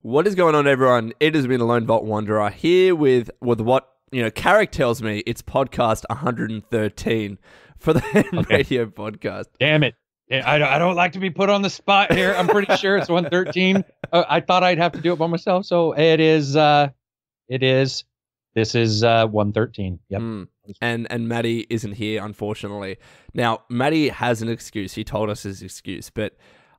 What is going on, everyone? It has been the Lone Vault Wanderer here with what, Karak tells me it's podcast 113 for the H.A.M Radio Podcast. Damn it. I don't like to be put on the spot here. I'm pretty sure it's 113. I thought I'd have to do it by myself. So it is. This is 113. Yep. And Matty isn't here, unfortunately. Now, Matty has an excuse. He told us his excuse, but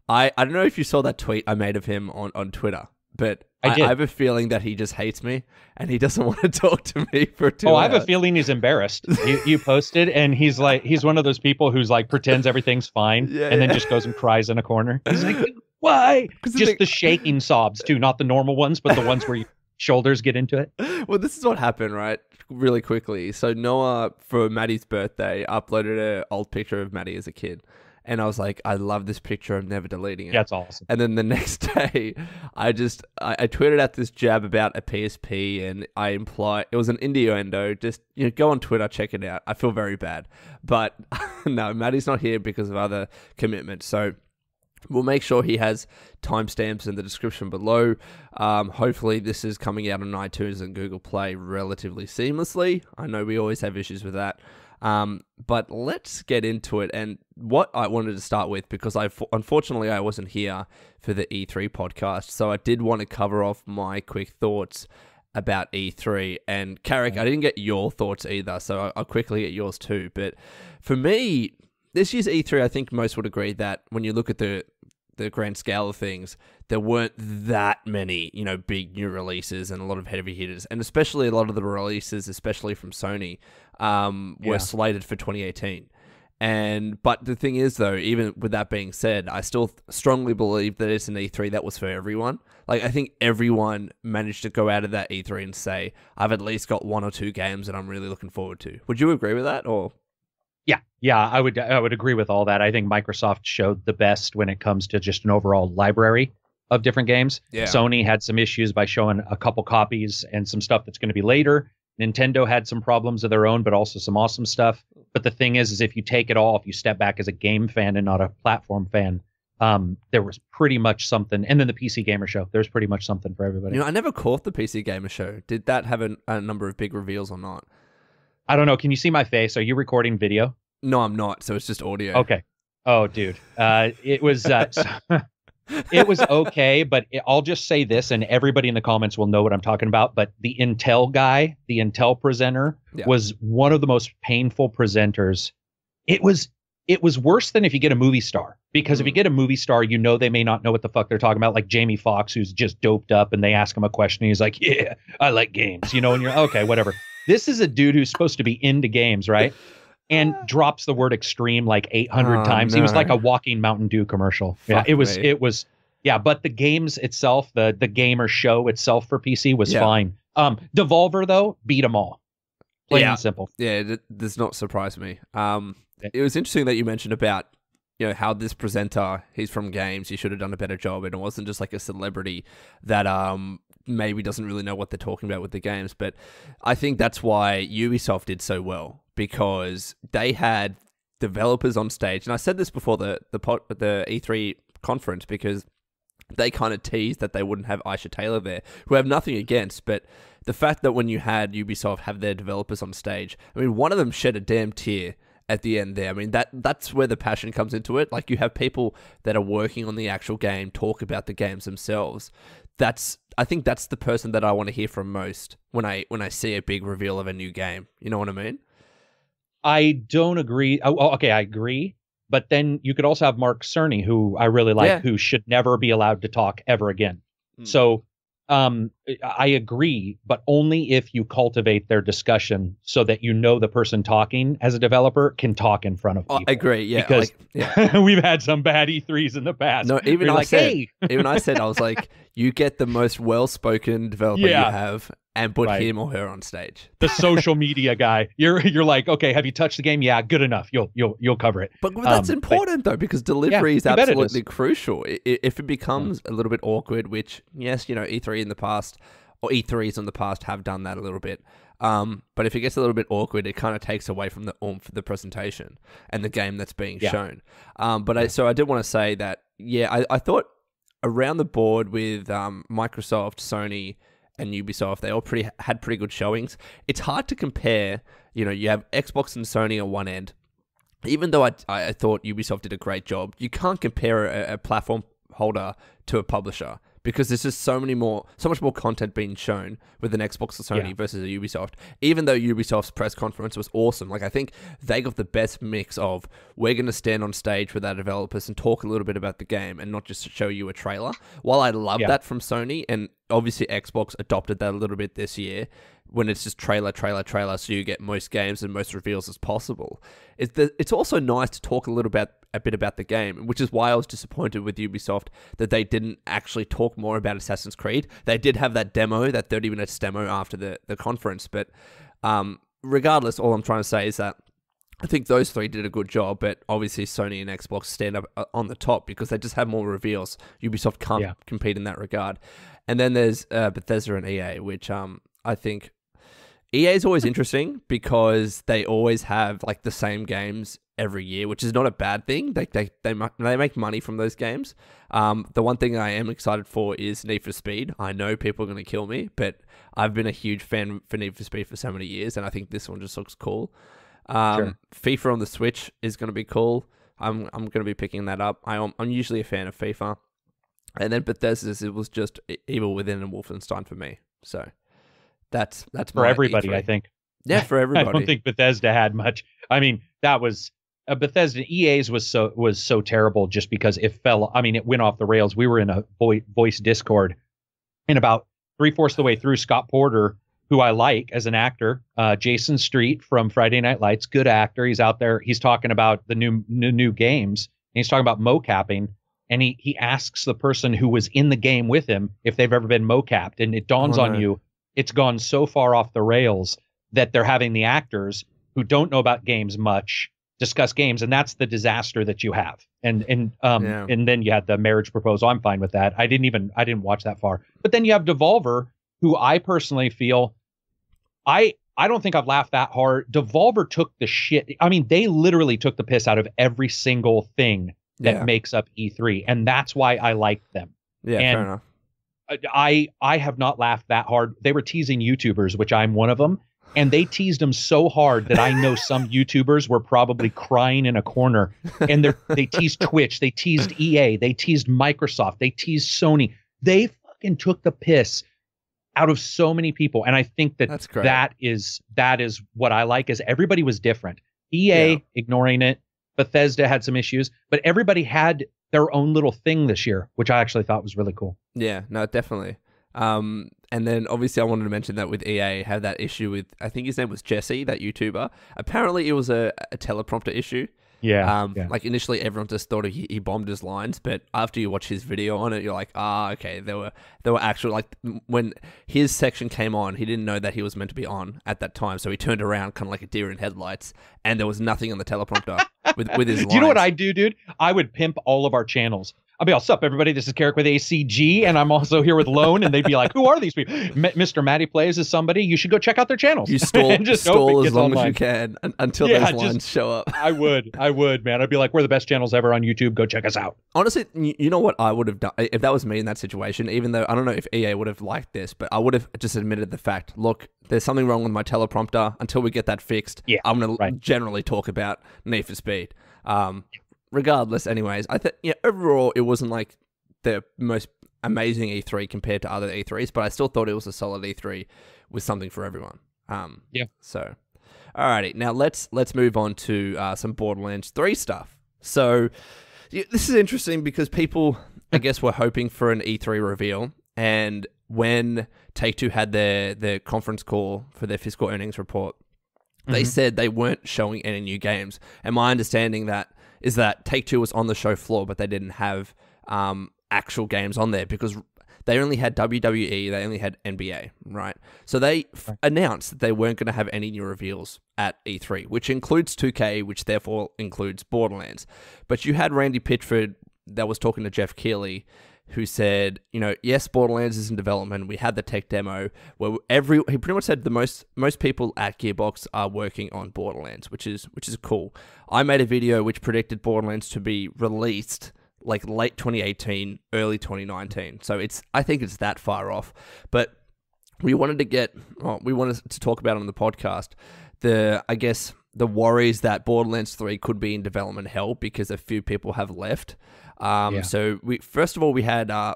I don't know if you saw that tweet I made of him on Twitter, but I have a feeling that he just hates me and he doesn't want to talk to me for 2 hours. I have a feeling he's embarrassed. You posted and he's one of those people who's like pretends everything's fine and then just goes and cries in a corner. He's like, why? Just the shaking sobs too, not the normal ones, but the ones where your shoulders get into it. Well, this is what happened, right? Really quickly. So Noah, for Maddie's birthday, uploaded an old picture of Maddie as a kid. And I was like, I love this picture. I'm never deleting it. That's awesome. And then the next day, I tweeted out this jab about a PSP, and I imply it was an innuendo. Just go on Twitter, check it out. I feel very bad, but no, Maddie's not here because of other commitments. So we'll make sure he has timestamps in the description below. Hopefully, this is coming out on iTunes and Google Play relatively seamlessly. I know we always have issues with that. But let's get into it. And what I wanted to start with, because unfortunately I wasn't here for the E3 podcast, so I did want to cover off my quick thoughts about E3. And Karak, I didn't get your thoughts either, so I'll quickly get yours too. But for me, this year's E3, I think most would agree that when you look at the grand scale of things, there weren't that many, big new releases and a lot of heavy hitters, and especially a lot of the releases, especially from Sony, were slated for 2018. But the thing is, though, even with that being said, I still strongly believe that it's an E3 that was for everyone. Like, I think everyone managed to go out of that E3 and say, I've at least got 1 or 2 games that I'm really looking forward to. Would you agree with that, or? Yeah, I would agree with all that. I think Microsoft showed the best when it comes to just an overall library of different games. Yeah. Sony had some issues by showing a couple copies and some stuff that's going to be later. Nintendo had some problems of their own, but also some awesome stuff. But the thing is if you take it all, if you step back as a game fan and not a platform fan, there was pretty much something. And then the PC Gamer Show, there's pretty much something for everybody. I never caught the PC Gamer Show. Did that have a number of big reveals or not? I don't know. Can you see my face? Are you recording video? No, I'm not. So it's just audio. Okay. Oh, dude. It was it was okay, but I'll just say this, and everybody in the comments will know what I'm talking about. But the Intel guy, the Intel presenter, was one of the most painful presenters. It was worse than if you get a movie star, because if you get a movie star, they may not know what the fuck they're talking about, like Jamie Foxx, who's just doped up, and they ask him a question, and he's like, "Yeah, I like games," and you're okay, whatever. This is a dude who's supposed to be into games, right? And drops the word extreme like 800 times. No. He was like a walking Mountain Dew commercial. It was. But the games itself, the gamer show itself for PC was fine. Devolver, though, beat them all. Plain and simple. Yeah, it does not surprise me. It was interesting that you mentioned about, how this presenter, he's from games, he should have done a better job, and it wasn't just like a celebrity that maybe doesn't really know what they're talking about with the games. But I think that's why Ubisoft did so well, because they had developers on stage. And I said this before the E3 conference, because they kind of teased that they wouldn't have Aisha Taylor there, who I have nothing against, but the fact that when you had Ubisoft have their developers on stage, I mean, one of them shed a damn tear at the end there. I mean, that's where the passion comes into it. Like, you have people that are working on the actual game talk about the games themselves. I think that's the person that I want to hear from most when I see a big reveal of a new game. You know what I mean? I don't agree. Oh, okay, I agree. But then you could also have Mark Cerny, who I really like, who should never be allowed to talk ever again. So I agree, but only if you cultivate their discussion so that the person talking as a developer can talk in front of people. I agree, yeah. Because we've had some bad E3s in the past. No, even I said, I was like, you get the most well-spoken developer you have, and put him or her on stage. The social media guy. You're like, okay, have you touched the game? Yeah, good enough. You'll cover it. But that's important though, because delivery is absolutely crucial. If it becomes a little bit awkward, which E3 in the past, or E3s in the past have done that a little bit. But if it gets a little bit awkward, it kind of takes away from the oomph of the presentation and the game that's being shown. So I did want to say that, I thought around the board with Microsoft, Sony, and Ubisoft, they all had pretty good showings. It's hard to compare. You know, you have Xbox and Sony on one end. Even though I thought Ubisoft did a great job, you can't compare a platform holder to a publisher, because there's just so much more content being shown with an Xbox or Sony versus a Ubisoft. Even though Ubisoft's press conference was awesome, like I think they got the best mix of, we're going to stand on stage with our developers and talk a little bit about the game and not just show you a trailer. While I love that from Sony, and obviously Xbox adopted that a little bit this year, when it's just trailer, so you get most games and most reveals as possible. It's also nice to talk a bit about the game, which is why I was disappointed with Ubisoft that they didn't actually talk more about Assassin's Creed. They did have that demo, that 30 minutes demo after the conference, but regardless, all I'm trying to say is that I think those three did a good job, but obviously Sony and Xbox stand up on the top because they just have more reveals. Ubisoft can't compete in that regard. And then there's Bethesda and EA, which I think EA is always interesting because they always have like the same games every year, which is not a bad thing. They make money from those games. The one thing I am excited for is Need for Speed. I know people are going to kill me, but I've been a huge fan for Need for Speed for so many years, and I think this one just looks cool. FIFA on the Switch is going to be cool. I'm going to be picking that up. I'm usually a fan of FIFA. And then Bethesda's, it was just Evil Within and Wolfenstein for me. So that's for everybody, E3. I think. Yeah, for everybody. I don't think Bethesda had much. I mean, that was Bethesda. EA's was so terrible just because it fell. I mean, it went off the rails. We were in a voice Discord, and about 3/4 of the way through, Scott Porter, who I like as an actor, Jason Street from Friday Night Lights, good actor. He's out there. He's talking about the new games, and he's talking about mocapping. And he asks the person who was in the game with him if they've ever been mocapped, and it dawns on you, it's gone so far off the rails that they're having the actors who don't know about games much discuss games, and that's the disaster that you have. And then you had the marriage proposal. I'm fine with that. I didn't watch that far. But then you have Devolver, who I personally feel, I don't think I've laughed that hard. Devolver took the shit. I mean, they literally took the piss out of every single thing that makes up E3, and that's why I liked them. Yeah, and fair enough. I have not laughed that hard. They were teasing YouTubers, which I'm one of them, and they teased them so hard that I know some YouTubers were probably crying in a corner. And they teased Twitch, they teased EA, they teased Microsoft, they teased Sony. They fucking took the piss out of so many people, and I think that is what I like. Is everybody was different. EA ignoring it. Bethesda had some issues, but everybody had their own little thing this year, which I actually thought was really cool. Yeah, no, definitely. And then obviously I wanted to mention that with EA, had that issue with, I think his name was Jesse, that YouTuber. Apparently it was a teleprompter issue. Yeah, Like initially everyone just thought he bombed his lines, but after you watch his video on it, you're like, okay, there were actual, like when his section came on, he didn't know that he was meant to be on at that time, so he turned around kind of like a deer in headlights, and there was nothing on the teleprompter with his lines. Do you know what I do, dude? I would pimp all of our channels. I'll be all, sup, everybody, this is Karak with ACG, and I'm also here with Lone, and they'd be like, who are these people? MrMattyPlays is somebody. You should go check out their channels. You stall as long as you can until those lines show up. I would, man. I'd be like, we're the best channels ever on YouTube. Go check us out. Honestly, you know what I would have done if that was me in that situation, even though I don't know if EA would have liked this, but I would have just admitted the fact, look, there's something wrong with my teleprompter. Until we get that fixed, I'm going to generally talk about Need for Speed. Regardless, anyways, I think overall it wasn't like the most amazing E3 compared to other E3s, but I still thought it was a solid E3 with something for everyone. So, alrighty, now let's move on to some Borderlands 3 stuff. So, this is interesting because people, I guess, were hoping for an E3 reveal, and when Take-Two had their conference call for their fiscal earnings report, they said they weren't showing any new games. And my understanding is that Take-Two was on the show floor, but they didn't have actual games on there because they only had WWE, they only had NBA, right? So they announced that they weren't going to have any new reveals at E3, which includes 2K, which therefore includes Borderlands. But you had Randy Pitchford that was talking to Jeff Keighley, who said, yes, Borderlands is in development. We had the tech demo where he pretty much said the most people at Gearbox are working on Borderlands, which is cool. I made a video which predicted Borderlands to be released like late 2018, early 2019. So I think it's that far off. But we wanted to talk about on the podcast the worries that Borderlands 3 could be in development hell because a few people have left. So we had, I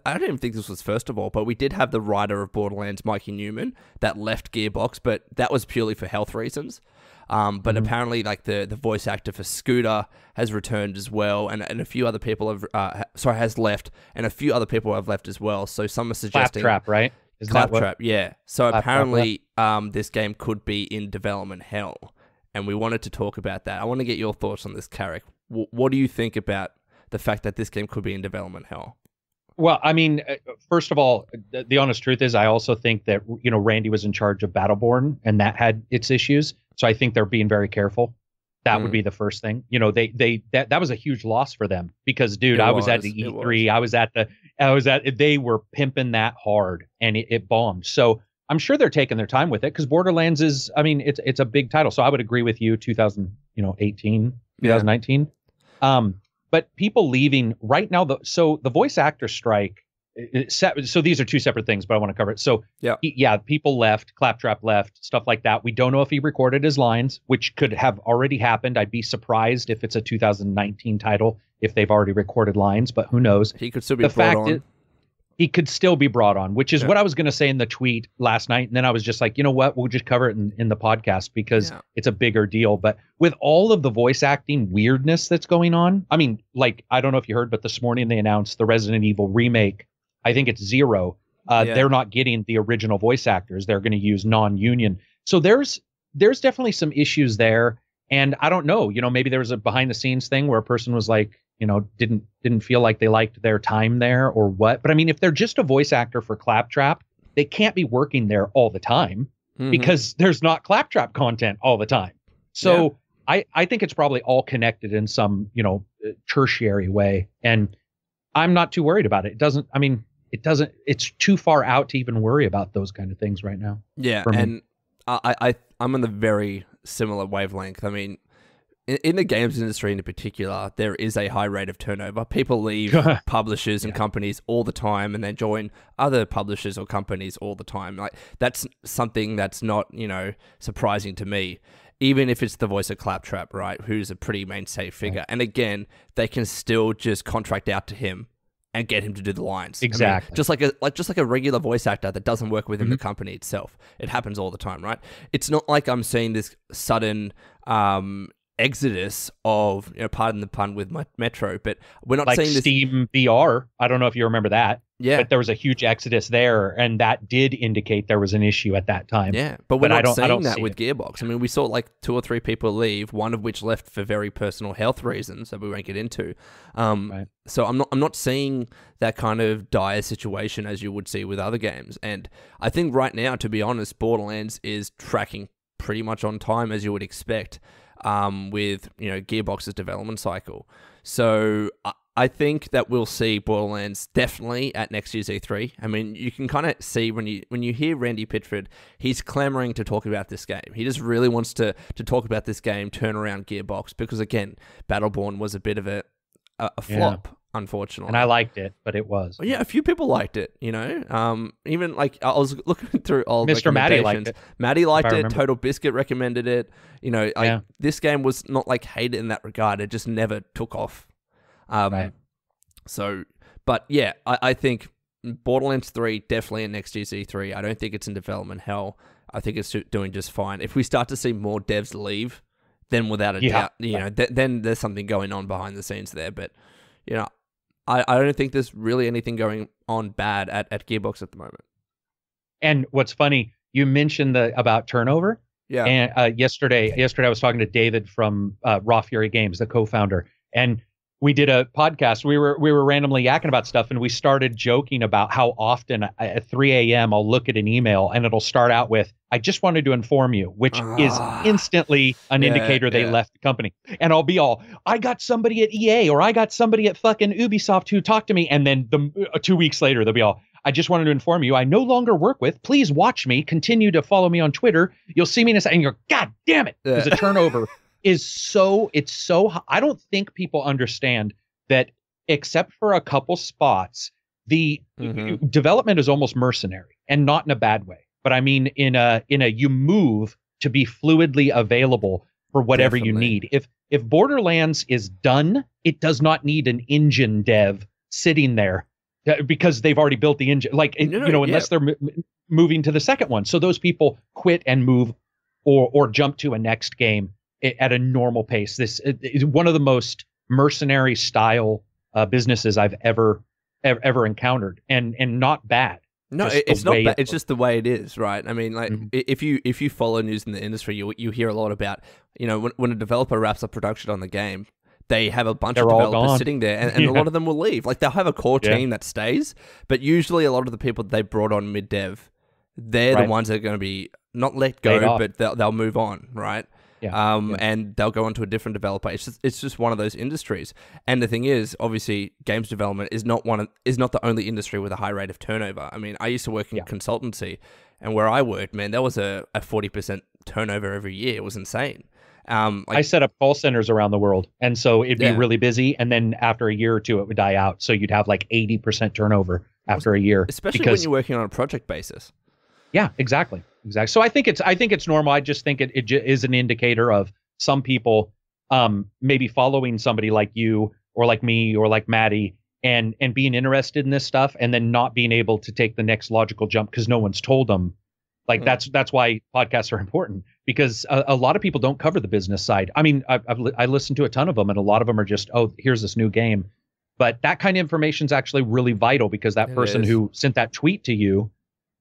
don't even think this was first of all, but we did have the writer of Borderlands, Mikey Newman, that left Gearbox, but that was purely for health reasons. But apparently, like the voice actor for Scooter has returned as well, and a few other people has left, and a few other people have left as well. So some are suggesting Claptrap, right? Claptrap, yeah. So Claptrap apparently, this game could be in development hell, and we wanted to talk about that. I want to get your thoughts on this, Karak. What do you think about the fact that this game could be in development hell? Well, I mean, first of all, the honest truth is, I also think that Randy was in charge of Battleborn, and that had its issues. So I think they're being very careful. That would be the first thing. That was a huge loss for them because, dude, I was at the E3. They were pimping that hard, and it bombed. So I'm sure they're taking their time with it because Borderlands is, I mean, it's a big title. So I would agree with you, 2019. But people leaving right now, so the voice actor strike, so these are two separate things, but I want to cover it. So people left, Claptrap left, stuff like that. We don't know if he recorded his lines, which could have already happened. I'd be surprised if it's a 2019 title, if they've already recorded lines, but who knows? He could still be brought on. He could still be brought on, which is what I was going to say in the tweet last night. And then I was just like, you know what? We'll just cover it in the podcast because it's a bigger deal. But with all of the voice acting weirdness that's going on, I mean, like, I don't know if you heard, but this morning they announced the Resident Evil remake. I think it's 0. They're not getting the original voice actors. They're going to use non-union. So there's definitely some issues there. And I don't know, maybe there was a behind the scenes thing where a person was like, didn't feel like they liked their time there or what. But I mean, if they're just a voice actor for Claptrap, they can't be working there all the time because there's not Claptrap content all the time. So I think it's probably all connected in some, tertiary way. And I'm not too worried about it. It's too far out to even worry about those kind of things right now. Yeah. And I'm on the very similar wavelength. I mean, in the games industry in particular, there is a high rate of turnover. People leave publishers and companies all the time and then join other publishers or companies all the time. Like, that's something that's not, surprising to me. Even if it's the voice of Claptrap, right, who's a pretty mainstay figure. Right. And again, they can still just contract out to him and get him to do the lines. Exactly. I mean, just like a regular voice actor that doesn't work within the company itself. It happens all the time, right? It's not like I'm seeing this sudden exodus of, pardon the pun with my Metro, but we're not like seeing this. Steam VR. I don't know if you remember that. Yeah. But there was a huge exodus there, and that did indicate there was an issue at that time. Yeah, but we're not seeing that with Gearbox. I mean, we saw like 2 or 3 people leave, one of which left for very personal health reasons that we won't get into. Right. So I'm not seeing that kind of dire situation as you would see with other games. And I think right now, to be honest, Borderlands is tracking pretty much on time as you would expect with, Gearbox's development cycle. So I think that we'll see Borderlands definitely at next year's E3. I mean, you can kind of see when you hear Randy Pitchford, he's clamoring to talk about this game. He just really wants to talk about this game, turn around Gearbox, because again, Battleborn was a bit of a flop, unfortunately. And I liked it, but it was. Yeah, a few people liked it, Even like I was looking through old Mr. Matty liked it. Matty liked it. Total Biscuit recommended it. This game was not like hated in that regard. It just never took off. Right. So, but yeah, I think Borderlands 3 definitely in next year's E3. I don't think it's in development hell. I think it's doing just fine. If we start to see more devs leave, then without a doubt, then there's something going on behind the scenes there. But, I don't think there's really anything going on bad at Gearbox at the moment. And what's funny, you mentioned about turnover. Yeah. And yesterday I was talking to David from Raw Fury Games, the co-founder, and we did a podcast. We were randomly yakking about stuff, and we started joking about how often at 3 a.m. I'll look at an email and it'll start out with, "I just wanted to inform you," which is instantly an indicator they left the company. And I'll be all, "I got somebody at EA or I got somebody at fucking Ubisoft who talked to me." And then 2 weeks later, they'll be all, "I just wanted to inform you, I no longer work with. Please watch me. Continue to follow me on Twitter. You'll see me in a second." And you're, God damn it. Because the turnover is so I don't think people understand that except for a couple spots, the development is almost mercenary, and not in a bad way. But I mean, in a you move to be fluidly available for whatever you need. If Borderlands is done, it does not need an engine dev sitting there because they've already built the engine. Like, unless they're moving to the second one. So those people quit and move or jump to a next game at a normal pace. This is one of the most mercenary style businesses I've ever encountered, and not bad. No, it's not bad. It's just the way it is, right? I mean, like, if you follow news in the industry, you hear a lot about, when a developer wraps up production on the game, they have a bunch of developers sitting there, and a lot of them will leave. Like, they'll have a core team that stays, but usually a lot of the people that they brought on mid-dev, they're the ones that are going to be not let go, but they'll move on, right? And they'll go on to a different developer. It's just one of those industries. And the thing is, obviously, games development is not the only industry with a high rate of turnover. I mean, I used to work in consultancy, and where I worked, man, there was a 40% turnover every year. It was insane. I set up call centers around the world, and so it'd be really busy, and then after a year or two, it would die out. So you'd have like 80% turnover after a year, especially when you're working on a project basis. Yeah, exactly. So I think it's normal. I just think it is an indicator of some people maybe following somebody like you or like me or like Matty and being interested in this stuff, and then not being able to take the next logical jump because no one's told them. Like that's why podcasts are important, because a lot of people don't cover the business side. I mean, I listened to a ton of them, and a lot of them are just, oh, here's this new game. But that kind of information is actually really vital, because that person who sent that tweet to you,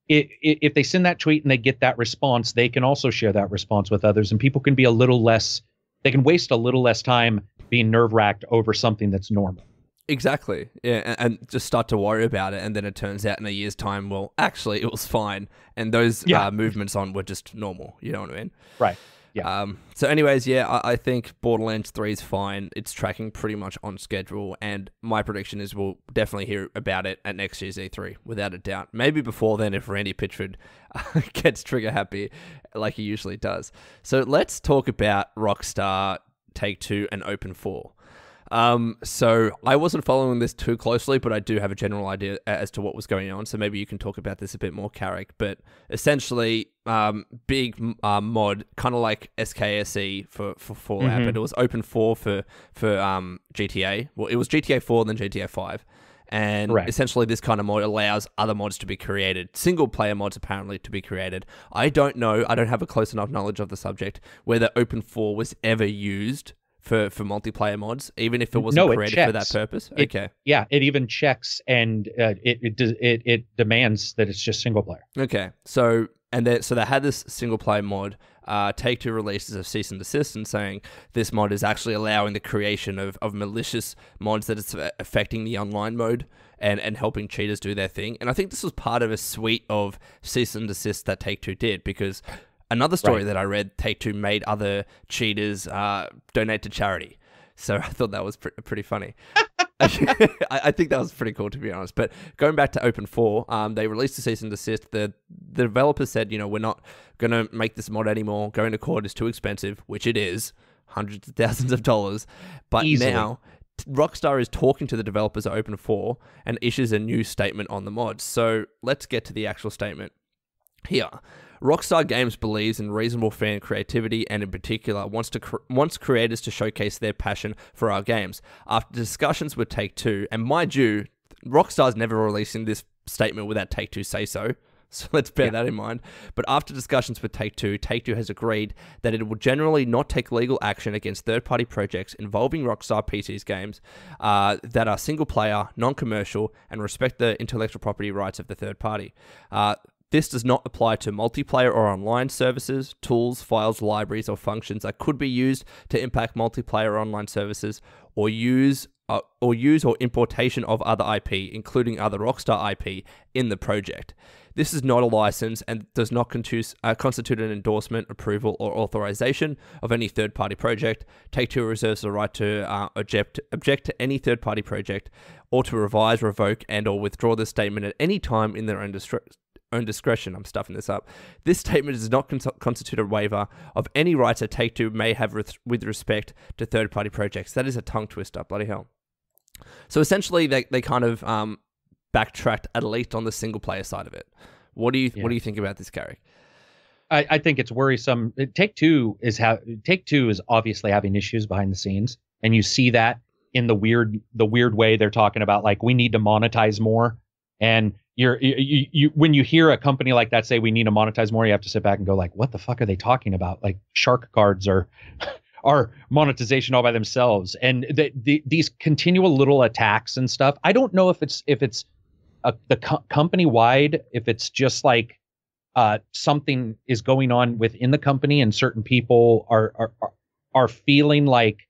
if they send that tweet and they get that response, they can also share that response with others, and people can be they can waste a little less time being nerve-wracked over something that's normal. Exactly. Yeah, and just start to worry about it, and then it turns out in a year's time, well, actually, it was fine, and those movements on were just normal. You know what I mean? Right. Yeah. So anyways, I think Borderlands 3 is fine. It's tracking pretty much on schedule, and my prediction is we'll definitely hear about it at next year's E3, without a doubt. Maybe before then, if Randy Pitchford gets trigger happy like he usually does. So let's talk about Rockstar Take-Two and Open 4. So I wasn't following this too closely, but I do have a general idea as to what was going on. So maybe you can talk about this a bit more, Karak. But essentially, big mod, kind of like SKSE for Fallout, but it was Open 4 for GTA. Well, it was GTA 4, then GTA 5. And essentially this kind of mod allows other mods to be created, single player mods apparently to be created. I don't know, I don't have a close enough knowledge of the subject, whether Open 4 was ever used for multiplayer mods, even if it wasn't created for that purpose. Okay. It even checks, and it demands that it's just single player. Okay. So they had this single player mod. Take-Two releases a cease and desist and saying this mod is actually allowing the creation of malicious mods that it's affecting the online mode and helping cheaters do their thing. And I think this was part of a suite of cease and desist that Take-Two did, because another story that I read, Take-Two made other cheaters donate to charity. So I thought that was pretty funny. I think that was pretty cool, to be honest. But going back to Open 4, they released a cease and desist. The developers said, we're not going to make this mod anymore. Going to court is too expensive, which it is, hundreds of thousands of dollars. But now Rockstar is talking to the developers of Open 4 and issues a new statement on the mods. So let's get to the actual statement here. Rockstar Games believes in reasonable fan creativity, and in particular wants creators to showcase their passion for our games. After discussions with Take-Two, and mind you, Rockstar's never releasing this statement without Take-Two say so let's bear that in mind. But after discussions with Take-Two, Take-Two has agreed that it will generally not take legal action against third-party projects involving Rockstar PC's games that are single-player, non-commercial, and respect the intellectual property rights of the third party. This does not apply to multiplayer or online services, tools, files, libraries, or functions that could be used to impact multiplayer or online services, or use or importation of other IP, including other Rockstar IP, in the project. This is not a license and does not constitute an endorsement, approval, or authorization of any third-party project. Take-Two reserves the right to object to any third-party project, or to revise, revoke, and/or withdraw the statement at any time in their own discretion. I'm stuffing this up. This statement does not constitute a waiver of any rights that Take-Two may have with respect to third-party projects. That is a tongue twister, bloody hell. So essentially, they kind of backtracked at least on the single player side of it. What do you think about this, Karak? I think it's worrisome. Take-Two is obviously having issues behind the scenes, and you see that in the weird way they're talking about, like, we need to monetize more. And you when you hear a company like that say we need to monetize more, you have to sit back and go, like, what the fuck are they talking about? Like, shark cards are monetization all by themselves. And these continual little attacks and stuff. I don't know if it's company wide, if it's just like something is going on within the company and certain people are feeling like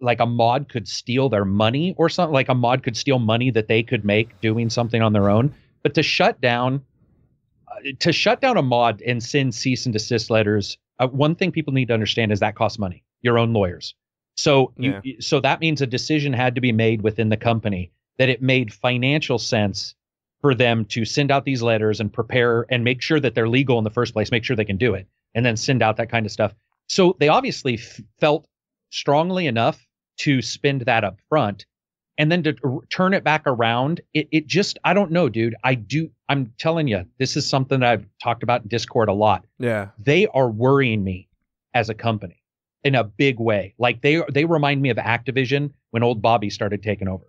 a mod could steal their money or something, like a mod could steal money that they could make doing something on their own. But to shut down a mod and send cease and desist letters, one thing people need to understand is that costs money, your own lawyers. So so that means a decision had to be made within the company that it made financial sense for them to send out these letters and prepare and make sure that they're legal in the first place, make sure they can do it, and then send out that kind of stuff. So they obviously felt strongly enough to spend that up front, and then to turn it back around. It just, I don't know, dude. I'm telling you, this is something that I've talked about in Discord a lot. Yeah. They are worrying me as a company in a big way. Like they remind me of Activision when old Bobby started taking over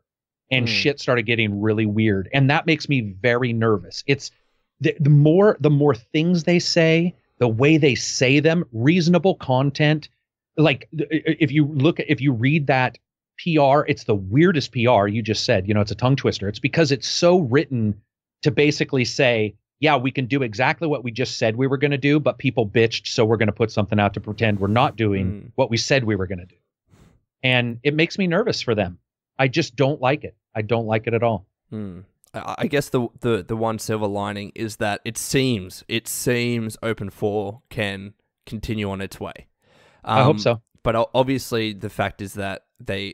and shit started getting really weird. And that makes me very nervous. It's the more things they say, the way they say them, reasonable content. Like if you read that PR, it's the weirdest PR. You just said, it's a tongue twister. It's because it's so written to basically say, yeah, we can do exactly what we just said we were going to do, but people bitched, so we're going to put something out to pretend we're not doing what we said we were going to do. And it makes me nervous for them. I just don't like it. I don't like it at all. I guess the one silver lining is that it seems Open 4 can continue on its way. I hope so. But obviously, the fact is that I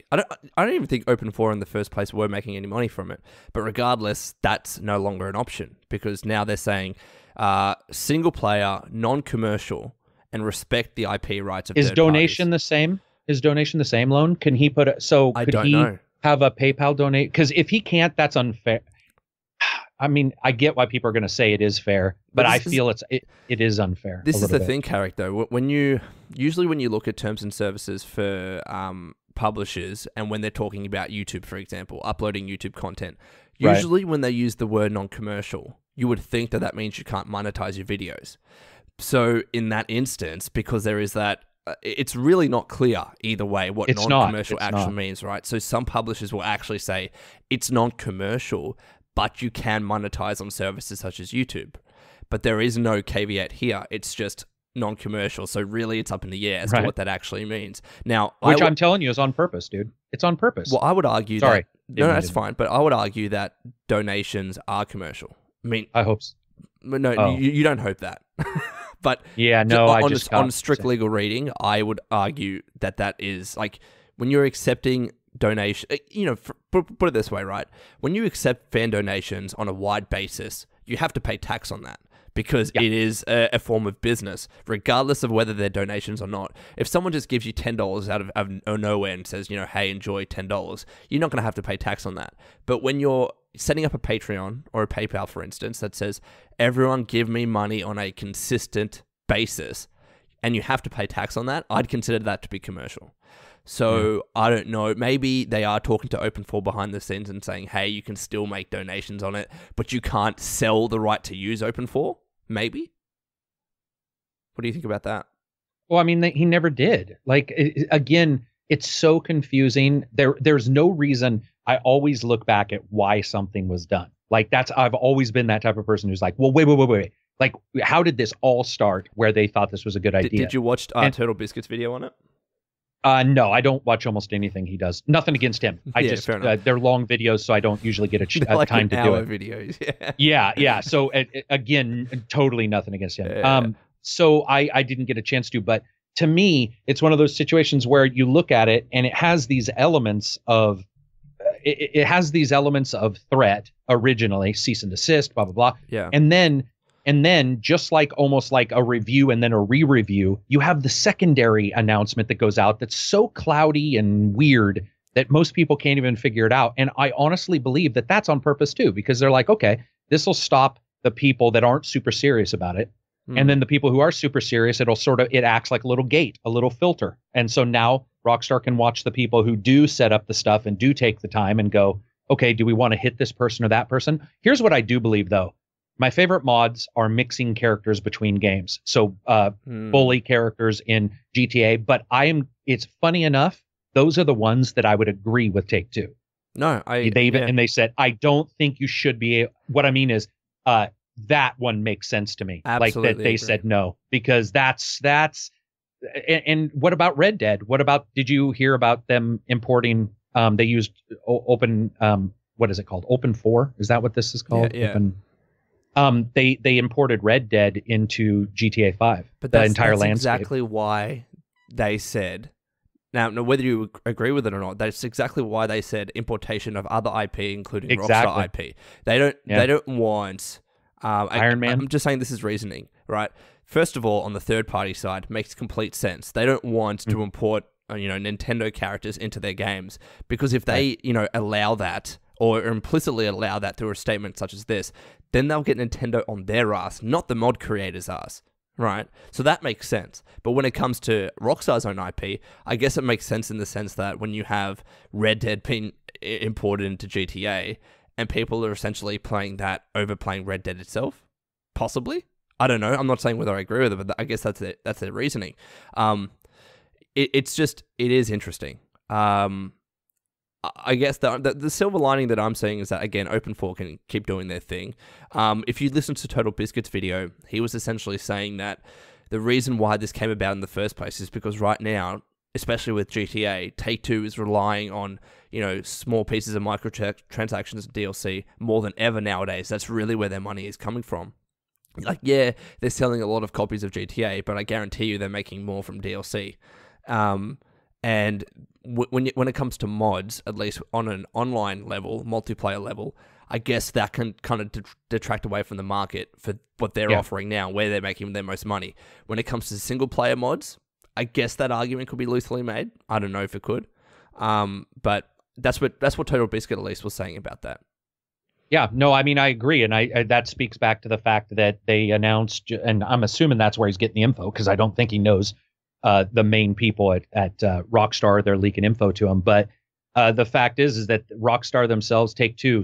don't even think Open 4 in the first place were making any money from it. But regardless, that's no longer an option, because now they're saying single player, non-commercial, and respect the IP rights of third parties. Is donation the same? Is donation the same, Lone? Can he put it? So could he have a PayPal donate? Because if he can't, that's unfair. I mean, I get why people are going to say it is fair, but I feel it is unfair. This is the thing, Karak, though. When you look at terms and services for publishers, and when they're talking about YouTube, for example, uploading YouTube content, usually when they use the word non-commercial, you would think that means you can't monetize your videos. So in that instance, because there is that, it's really not clear either way what non-commercial actually means, right? So some publishers will actually say it's non-commercial, but you can monetize on services such as YouTube. But there is no caveat here. It's just non-commercial. So really it's up in the air as to what that actually means. Now, which I'm telling you is on purpose, dude. It's on purpose. Well, I would argue that... No, that's fine. But I would argue that donations are commercial. I mean... I hope so. No, you don't hope that. But yeah, no, on strict legal reading, I would argue that is, like, when you're accepting donation, put it this way, right? When you accept fan donations on a wide basis, you have to pay tax on that, because it is a form of business, regardless of whether they're donations or not. If someone just gives you $10 out of nowhere and says, hey, enjoy $10, you're not going to have to pay tax on that. But when you're setting up a Patreon or a PayPal, for instance, that says, everyone give me money on a consistent basis, and you have to pay tax on that, I'd consider that to be commercial. So I don't know, maybe they are talking to Open 4 behind the scenes and saying, hey, you can still make donations on it, but you can't sell the right to use Open 4. Maybe. What do you think about that? Well, I mean, he never did. Like, again, it's so confusing. There's no reason. I always look back at why something was done. Like, I've always been that type of person who's like, well, wait. Like, how did this all start where they thought this was a good idea? Did you watch Turtle Biscuit's video on it? No, I don't watch almost anything he does. Nothing against him. They're long videos, so I don't usually get a time to do it. Videos, yeah. So again, totally nothing against him. So I didn't get a chance to, but to me, it's one of those situations where you look at it and it has these elements of threat originally, cease and desist, blah blah blah. Yeah. And then just like almost like a review and then a re-review, you have the secondary announcement that goes out that's so cloudy and weird that most people can't even figure it out. And I honestly believe that that's on purpose too, because they're like, okay, this will stop the people that aren't super serious about it. And then the people who are super serious, it acts like a little gate, a little filter. And so now Rockstar can watch the people who do set up the stuff and do take the time and go, okay, do we want to hit this person or that person? Here's what I do believe, though. My favorite mods are mixing characters between games. So bully characters in GTA. But it's funny enough, those are the ones that I would agree with Take-Two. No, and they said, I don't think you should be. What I mean is, that one makes sense to me. Absolutely like that they said no, because that's and what about Red Dead? What about, did you hear about them importing, they used open, what is it called? Open 4? Is that what this is called? Yeah. Open, they imported Red Dead into GTA 5, but the entire landscape. Exactly why they said, now whether you agree with it or not, that's exactly why they said importation of other IP, including Rockstar IP. They don't want Iron Man. I'm just saying this is reasoning, right? First of all, on the third-party side, makes complete sense. They don't want to import, Nintendo characters into their games, because if they, allow that or implicitly allow that through a statement such as this, then they'll get Nintendo on their ass, not the mod creators' ass, right? So that makes sense. But when it comes to Rockstar's own IP, I guess it makes sense in the sense that when you have Red Dead being imported into GTA, and people are essentially playing that over playing Red Dead itself, possibly. I don't know. I'm not saying whether I agree with it, but I guess that's their reasoning. It is interesting. I guess the silver lining that I'm seeing is that, again, Open 4 can keep doing their thing. If you listen to Total Biscuit's video, he was essentially saying that the reason why this came about in the first place is because right now, especially with GTA, Take-Two is relying on, small pieces of microtransactions and DLC more than ever nowadays. That's really where their money is coming from. Like, yeah, they're selling a lot of copies of GTA, but I guarantee you they're making more from DLC. And when it comes to mods, at least on an online level, multiplayer level, I guess that can kind of detract away from the market for what they're offering now, where they're making their most money. When it comes to single-player mods, I guess that argument could be loosely made. I don't know if it could. But that's what Total Biscuit at least was saying about that. Yeah, no, I mean, I agree. And I that speaks back to the fact that they announced, and I'm assuming that's where he's getting the info, because I don't think he knows the main people at Rockstar. They're leaking info to him. But the fact is that Rockstar themselves, Take-Two,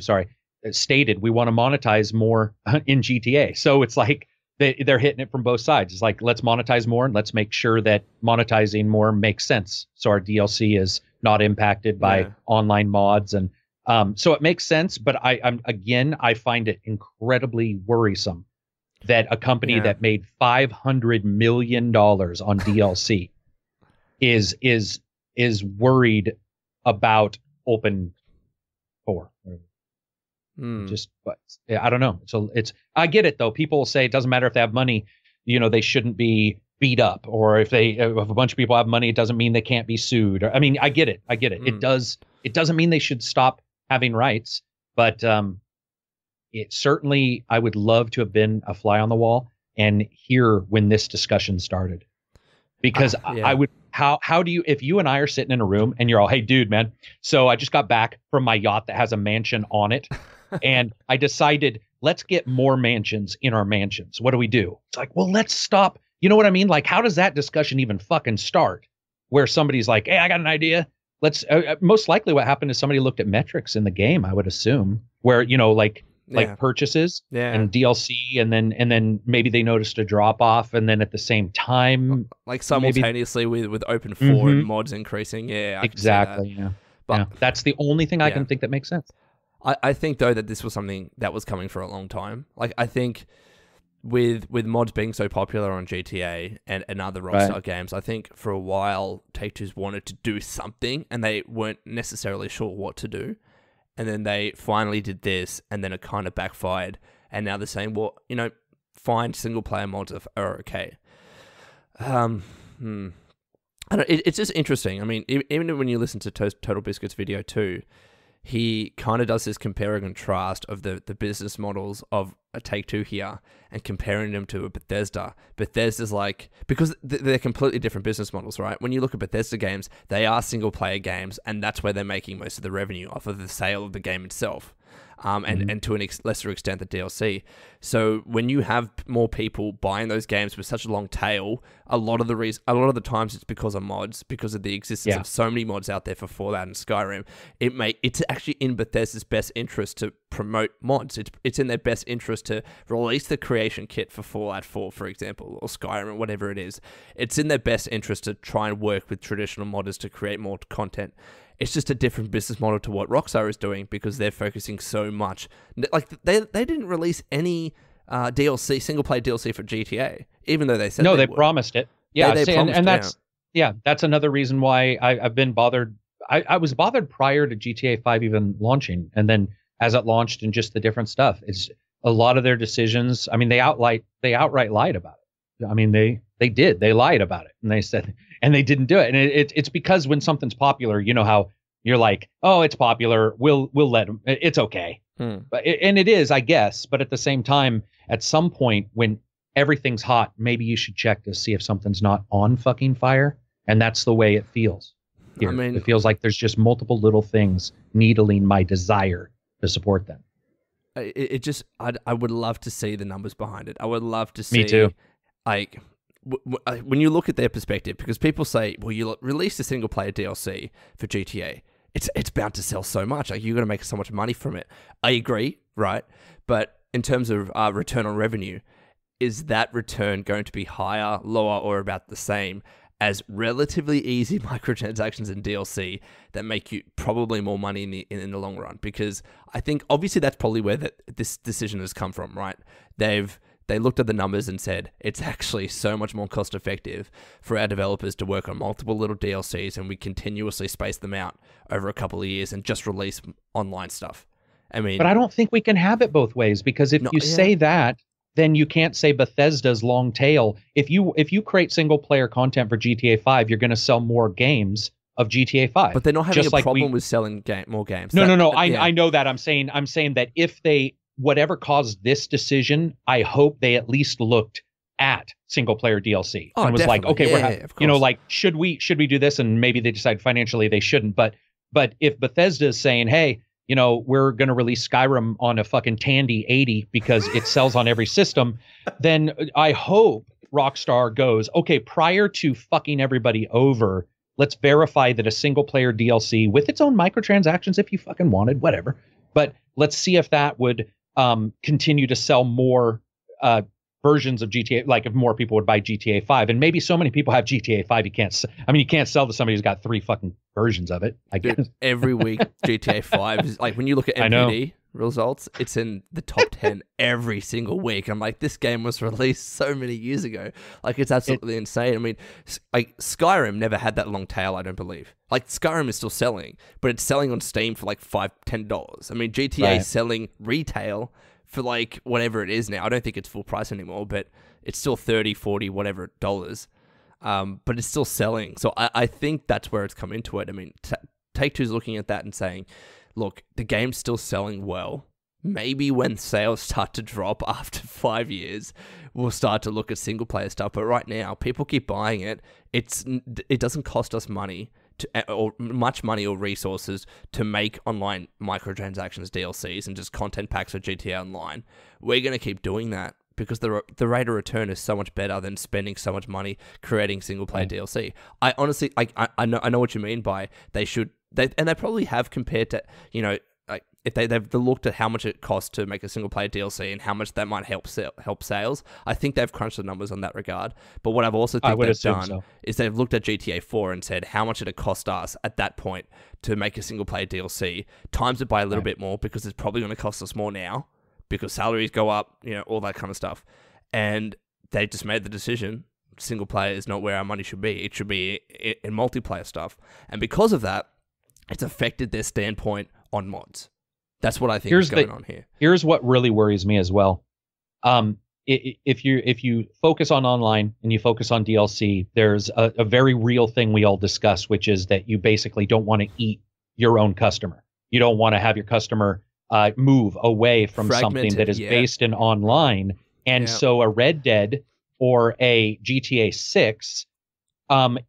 stated we want to monetize more in GTA. So it's like they're hitting it from both sides. It's like, let's monetize more, and let's make sure that monetizing more makes sense, so our DLC is not impacted by online mods. And so it makes sense, but I find it incredibly worrisome that a company that made $500 million on DLC is worried about Open 4. But I don't know. So I get it though. People will say it doesn't matter if they have money, they shouldn't be beat up, or if a bunch of people have money, it doesn't mean they can't be sued. I mean, I get it. It doesn't mean they should stop having rights, but it certainly, I would love to have been a fly on the wall and hear when this discussion started, because I would, how do you, if you and I are sitting in a room and you're all, hey dude, man, so I just got back from my yacht that has a mansion on it and I decided, let's get more mansions in our mansions. What do we do? It's like, well, let's stop. You know what I mean? Like, how does that discussion even fucking start? Where somebody's like, hey, I got an idea. Let's, most likely what happened is somebody looked at metrics in the game, I would assume, where, like purchases and DLC, and then maybe they noticed a drop off, and then at the same time, like simultaneously with Open 4 and mods increasing. Yeah, exactly. Yeah. But that's the only thing I can think that makes sense. I think though that this was something that was coming for a long time. Like, I think with mods being so popular on GTA and other Rockstar games, I think for a while Take-Two's wanted to do something and they weren't necessarily sure what to do. And then they finally did this, and then it kind of backfired. And now they're saying, well, fine, single-player mods are okay. I don't know, it's just interesting. I mean, even when you listen to Total Biscuit's video too, he kind of does this compare and contrast of the business models of a Take-Two here and comparing them to a Bethesda. Bethesda's like, because they're completely different business models, right? When you look at Bethesda games, they are single-player games, and that's where they're making most of the revenue off of the sale of the game itself. And to an lesser extent the DLC. So when you have more people buying those games with such a long tail, a lot of the times it's because of mods, because of the existence of so many mods out there for Fallout and Skyrim. It's actually in Bethesda's best interest to promote mods. It's in their best interest to release the creation kit for Fallout 4, for example, or Skyrim, or whatever it is. It's in their best interest to try and work with traditional modders to create more content. It's just a different business model to what Rockstar is doing because they're focusing so much. Like they didn't release any DLC, single player DLC for GTA, even though they said they promised it. Yeah, they promised, and that's another reason why I've been bothered. I was bothered prior to GTA 5 even launching, and then as it launched and just the different stuff. It's a lot of their decisions. I mean, they outright lied about it. I mean, they lied about it, and they said. And they didn't do it. And it's because when something's popular, you know how you're like, oh, it's popular. We'll let them. It's okay. But and it is, I guess. But at the same time, at some point when everything's hot, maybe you should check to see if something's not on fucking fire. And that's the way it feels. Here. I mean, it feels like there's just multiple little things needling my desire to support them. I would love to see the numbers behind it. I would love to see. Me too. Like, when you look at their perspective, because people say, well, you release a single player DLC for GTA, it's bound to sell so much. Like, you're going to make so much money from it. I agree, right? But in terms of return on revenue, is that return going to be higher, lower, or about the same as relatively easy microtransactions and DLC that make you probably more money in the long run? Because I think obviously that's probably where this decision has come from, right? They looked at the numbers and said, it's actually so much more cost effective for our developers to work on multiple little DLCs, and we continuously space them out over a couple of years and just release online stuff. I mean, but I don't think we can have it both ways, because if you say that, then you can't say Bethesda's long tail. If you create single player content for GTA 5, you're going to sell more games of GTA 5. But they're not having a problem with selling more games. No. I know that. I'm saying that if they, whatever caused this decision, I hope they at least looked at single player DLC and was like, okay, like, should we do this? And maybe they decide financially they shouldn't. But if Bethesda is saying, hey, we're going to release Skyrim on a fucking Tandy 80 because it sells on every system, then I hope Rockstar goes, okay, prior to fucking everybody over, let's verify that a single player DLC with its own microtransactions, if you fucking wanted, whatever. But let's see if that would continue to sell more versions of GTA, like if more people would buy GTA 5. And maybe so many people have GTA 5, you can't sell to somebody who's got 3 fucking versions of it, I guess. Dude, every week GTA 5 is like, when you look at MPD results, it's in the top 10 every single week. I'm like, this game was released so many years ago. Like, it's absolutely insane. I mean, like, Skyrim never had that long tail, I don't believe. Like, Skyrim is still selling, but it's selling on Steam for like $5-10. I mean, GTA is selling retail for like whatever it is now. I don't think it's full price anymore, but it's still 30, 40, whatever dollars. But it's still selling. So I think that's where it's come into it. I mean, Take-Two's looking at that and saying, look, the game's still selling well. Maybe when sales start to drop after 5 years, we'll start to look at single player stuff. But right now, people keep buying it. It doesn't cost us money or much money or resources to make online microtransactions, DLCs, and just content packs for GTA Online. We're going to keep doing that because the rate of return is so much better than spending so much money creating single player DLC. I honestly, I know what you mean by they probably have compared to, like if they've looked at how much it costs to make a single player DLC and how much that might help sales. I think they've crunched the numbers on that regard. But what I've also think they've done is they've looked at GTA 4 and said, how much did it cost us at that point to make a single player DLC? Times it by a little bit more because it's probably going to cost us more now because salaries go up, all that kind of stuff. And they just made the decision, single player is not where our money should be. It should be in multiplayer stuff. And because of that, it's affected their standpoint on mods. That's what I think is going on here. Here's what really worries me as well. If you focus on online and you focus on DLC, there's a very real thing we all discuss, which is that you basically don't want to eat your own customer. You don't want to have your customer move away from something that is based in online. And so a Red Dead or a GTA 6,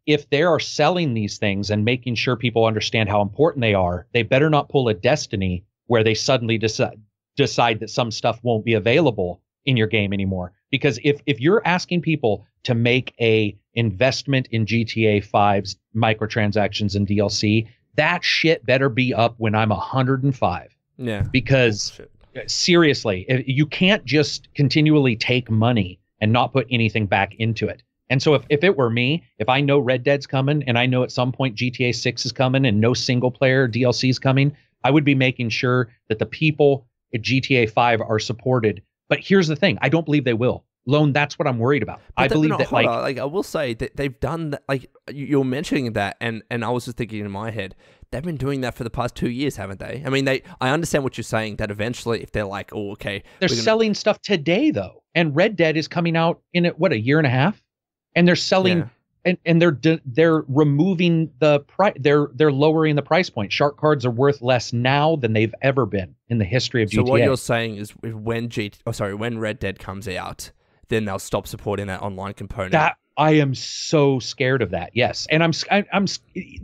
if they are selling these things and making sure people understand how important they are, they better not pull a Destiny where they suddenly decide that some stuff won't be available in your game anymore. Because if you're asking people to make a investment in GTA 5's microtransactions and DLC, that shit better be up when I'm 105. Yeah. Because seriously, you can't just continually take money and not put anything back into it. And so if it were me, if I know Red Dead's coming and I know at some point GTA 6 is coming and no single player DLC is coming, I would be making sure that the people at GTA 5 are supported. But here's the thing, I don't believe they will. Lone, that's what I'm worried about. I believe that like I will say that they've done that, like you're mentioning that, and I was just thinking in my head, they've been doing that for the past 2 years, haven't they? I mean, I understand what you're saying, that eventually if they're like, oh, okay. They're selling stuff today though. And Red Dead is coming out in a year and a half? And they're selling and they're removing the price, they're lowering the price point. Shark cards are worth less now than they've ever been in the history of GTA. So what you're saying is when Red Dead comes out, then they'll stop supporting that online component. That I am so scared of that. Yes. And I'm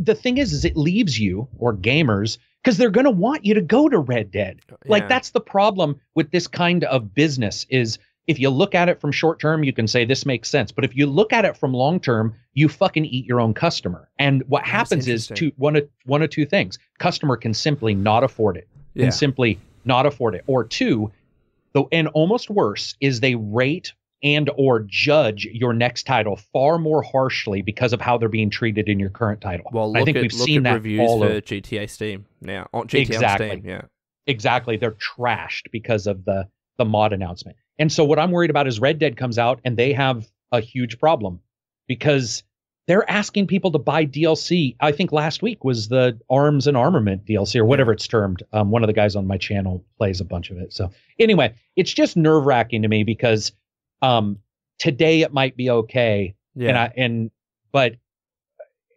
the thing is it leaves you, or gamers, because they're going to want you to go to Red Dead. Like that's the problem with this kind of business is, if you look at it from short term, you can say this makes sense. But if you look at it from long term, you fucking eat your own customer. And what happens is one of two things. Customer can simply not afford it. Can simply not afford it. Or two, and almost worse, is they rate and or judge your next title far more harshly because of how they're being treated in your current title. Well, I think we've seen that reviews all for GTA Steam now. On GTA on Steam, Exactly. They're trashed because of the mod announcement. And so what I'm worried about is Red Dead comes out and they have a huge problem because they're asking people to buy DLC. I think last week was the Arms and Armament DLC or whatever it's termed. One of the guys on my channel plays a bunch of it. So anyway, it's just nerve wracking to me because today it might be okay. But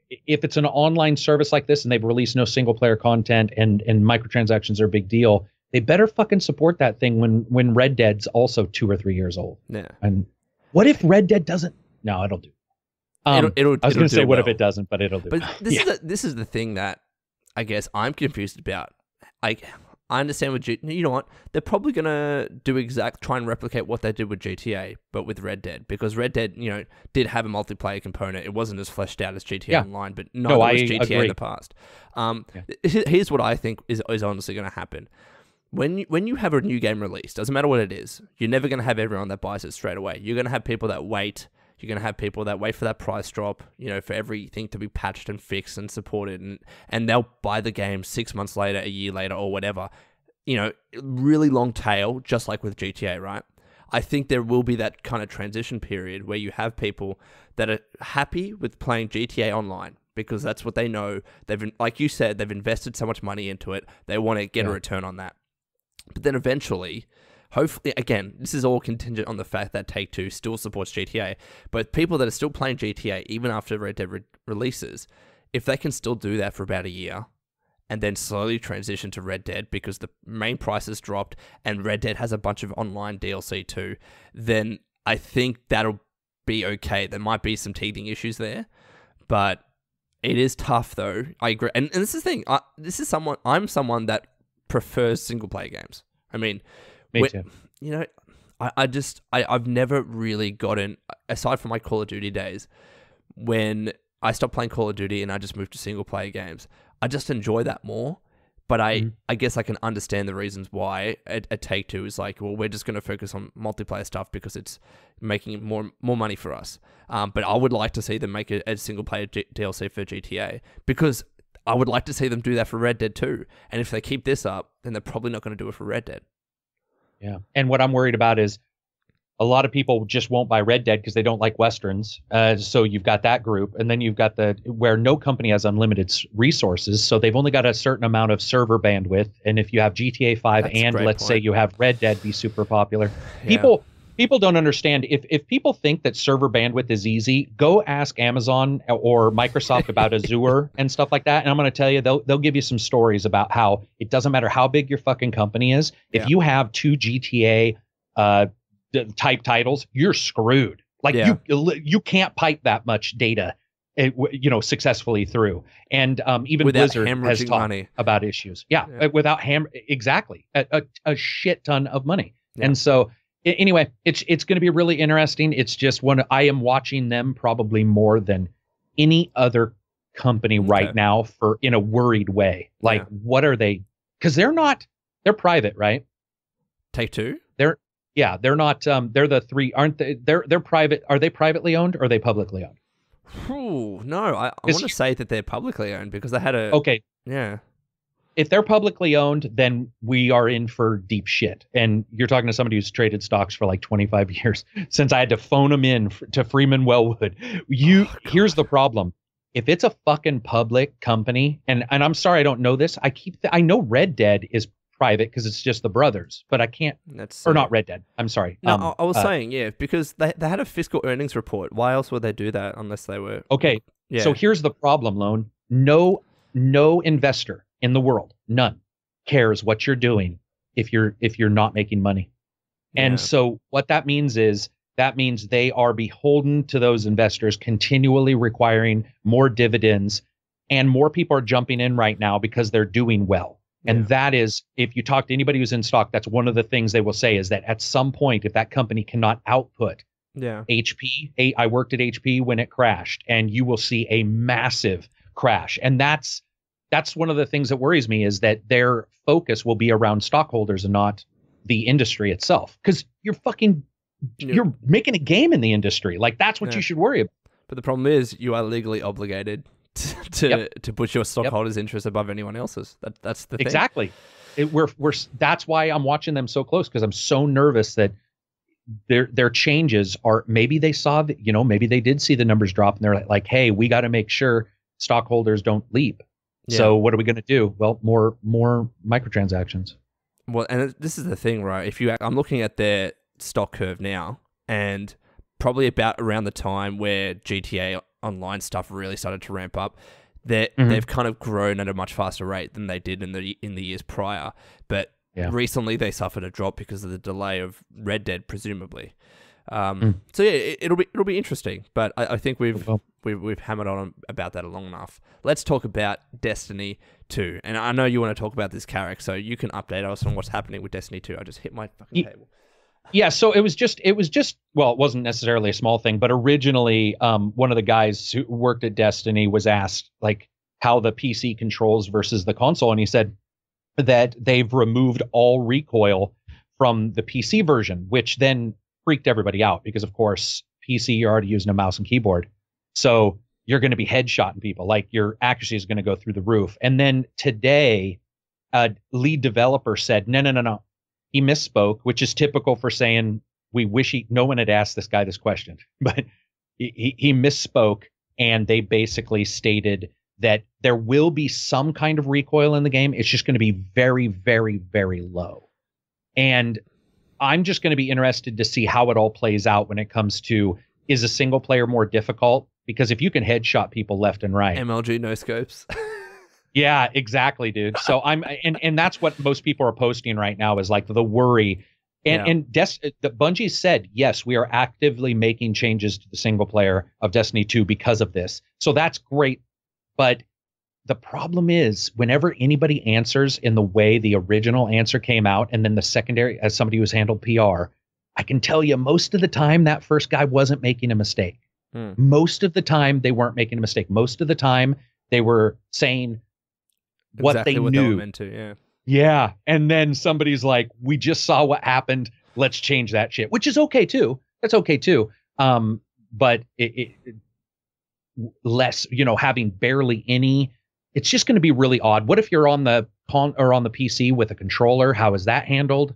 if it's an online service like this and they've released no single player content and microtransactions are a big deal, they better fucking support that thing when Red Dead's also 2 or 3 years old. Yeah. And what if Red Dead doesn't? No, it'll do. I was going to say what if it doesn't, but it'll do. But this is the thing that I guess I'm confused about. I understand with you know what? They're probably going to try and replicate what they did with GTA, but with Red Dead, because Red Dead, did have a multiplayer component. It wasn't as fleshed out as GTA Online, but neither was GTA agree. In the past. Here's what I think is honestly going to happen. When you have a new game released, doesn't matter what it is, you're never going to have everyone that buys it straight away. You're going to have people that wait. You're going to have people that wait for that price drop, for everything to be patched and fixed and supported. And they'll buy the game 6 months later, a year later, or whatever. Really long tail, just like with GTA, right? I think there will be that kind of transition period where you have people that are happy with playing GTA Online because that's what they know. Like you said, they've invested so much money into it. They want to get a return on that. But then eventually, hopefully, again, this is all contingent on the fact that Take-Two still supports GTA, but people that are still playing GTA, even after Red Dead releases, if they can still do that for about a year, and then slowly transition to Red Dead because the main price has dropped, and Red Dead has a bunch of online DLC too, then I think that'll be okay. There might be some teething issues there, but it is tough though. I agree. And this is the thing, I'm someone that prefers single player games. I mean, me too. I've never really gotten, aside from my Call of Duty days, when I stopped playing Call of Duty and I just moved to single player games, I just enjoy that more. But I guess I can understand the reasons why a Take-Two is like, well, we're just going to focus on multiplayer stuff because it's making more money for us. But I would like to see them make a single player DLC for GTA because I would like to see them do that for Red Dead too. And if they keep this up, then they're probably not going to do it for Red Dead. Yeah. And what I'm worried about is a lot of people just won't buy Red Dead because they don't like Westerns. So you've got that group. And then you've got where no company has unlimited resources. So they've only got a certain amount of server bandwidth. And if you have GTA 5 let's say you have Red Dead be super popular, people don't understand. If people think that server bandwidth is easy, go ask Amazon or Microsoft about Azure and stuff like that. And I'm going to tell you, they'll give you some stories about how it doesn't matter how big your fucking company is. If you have 2 GTA type titles, you're screwed. Like you can't pipe that much data, successfully through. And even without Blizzard has talked about issues. Without exactly a shit ton of money. And so anyway, it's going to be really interesting. It's just I am watching them probably more than any other company right now in a worried way. Like, what are they? Because they're private, right? Take-Two? They're not, they're the three, aren't they? They're private. Are they privately owned or are they publicly owned? Ooh, no, I want to say that they're publicly owned because they had a... Okay. Yeah. If they're publicly owned, then we are in for deep shit. And you're talking to somebody who's traded stocks for like 25 years since I had to phone them in to Freeman Wellwood. Here's the problem. If it's a fucking public company, and I'm sorry I don't know this, I know Red Dead is private because it's just the brothers, but I can't. Or not Red Dead. I'm sorry. No, I was saying, because they had a fiscal earnings report. Why else would they do that unless they were... Okay, so here's the problem, Lone. No investor in the world, none, cares what you're doing if you're not making money. And so what that means is they are beholden to those investors, continually requiring more dividends, and more people are jumping in right now because they're doing well. And that is, if you talk to anybody who's in stock, that's one of the things they will say is that at some point, if that company cannot output HP, I worked at HP when it crashed, and you will see a massive crash. And that's one of the things that worries me, is that their focus will be around stockholders and not the industry itself. Because you're making a game in the industry. Like, that's what you should worry about. But the problem is you are legally obligated to put your stockholders' interests above anyone else's. That's the thing. Exactly. That's why I'm watching them so close, because I'm so nervous that their changes are, maybe they saw that, maybe they did see the numbers drop and they're like, hey, we got to make sure stockholders don't leap. So what are we going to do? Well, more microtransactions. Well, and this is the thing, right? I'm looking at their stock curve now, and probably about around the time where GTA Online stuff really started to ramp up, they've kind of grown at a much faster rate than they did in the years prior. But recently they suffered a drop because of the delay of Red Dead, presumably. So it'll be interesting. But I think we've hammered on about that long enough. Let's talk about Destiny 2. And I know you want to talk about this, Karak, so you can update us on what's happening with Destiny 2. I just hit my fucking table. Yeah, so it was just, well, it wasn't necessarily a small thing, but originally one of the guys who worked at Destiny was asked like how the PC controls versus the console, and he said that they've removed all recoil from the PC version, which then freaked everybody out because, of course, PC, you're already using a mouse and keyboard, so you're going to be headshotting people, like your accuracy is going to go through the roof. And then today, a lead developer said, no. He misspoke, which is typical for saying, no one had asked this guy this question, but he misspoke, and they basically stated that there will be some kind of recoil in the game. It's just going to be very, very, very low. And I'm just going to be interested to see how it all plays out when it comes to, is a single player more difficult? Because if you can headshot people left and right. MLG no scopes. Yeah, exactly, dude. So and that's what most people are posting right now, is like the worry. And the Bungie said, yes, we are actively making changes to the single player of Destiny 2 because of this. So that's great. But the problem is, whenever anybody answers in the way the original answer came out, and then the secondary, as somebody who's handled PR, I can tell you most of the time that first guy wasn't making a mistake. Most of the time they weren't making a mistake. Most of the time they were saying what they knew. They were meant to, yeah. And then somebody's like, we just saw what happened, let's change that shit, which is okay too. That's okay too. But it less, having barely any, it's just going to be really odd. What if you're on the on the PC with a controller? How is that handled?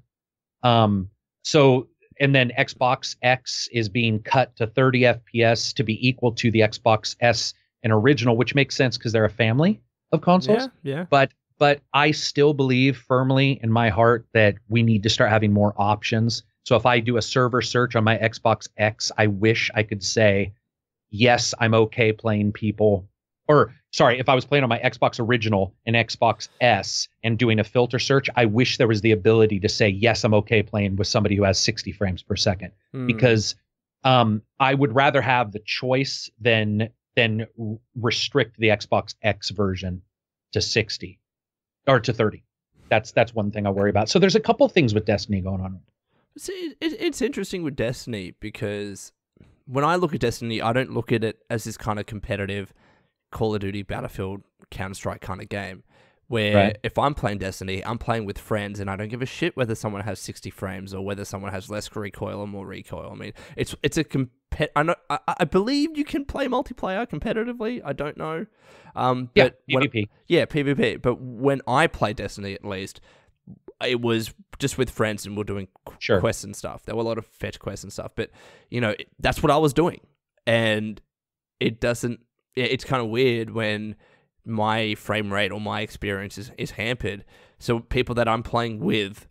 And then Xbox X is being cut to 30 FPS to be equal to the Xbox S and original, which makes sense because they're a family of consoles. Yeah. But I still believe firmly in my heart that we need to start having more options So if I do a server search on my Xbox X, I wish I could say, yes, I'm okay playing people. Or, sorry, if I was playing on my Xbox original and Xbox S and doing a filter search, I wish there was the ability to say, yes, I'm okay playing with somebody who has 60 frames per second. Because I would rather have the choice than restrict the Xbox X version to 60 or to 30. That's one thing I worry about. So there's a couple things with Destiny going on. See, it's interesting with Destiny because when I look at Destiny, I don't look at it as this kind of competitive Call of Duty, Battlefield, Counter-Strike kind of game where if I'm playing Destiny, I'm playing with friends and I don't give a shit whether someone has 60 frames or whether someone has less recoil or more recoil. I mean, it's a I believe you can play multiplayer competitively. I don't know. But PvP. PvP. But when I play Destiny, at least, it was just with friends and we're doing quests and stuff. There were a lot of fetch quests and stuff. But, you know, that's what I was doing. And it doesn't... It's kind of weird when my frame rate or my experience is hampered. So people that I'm playing with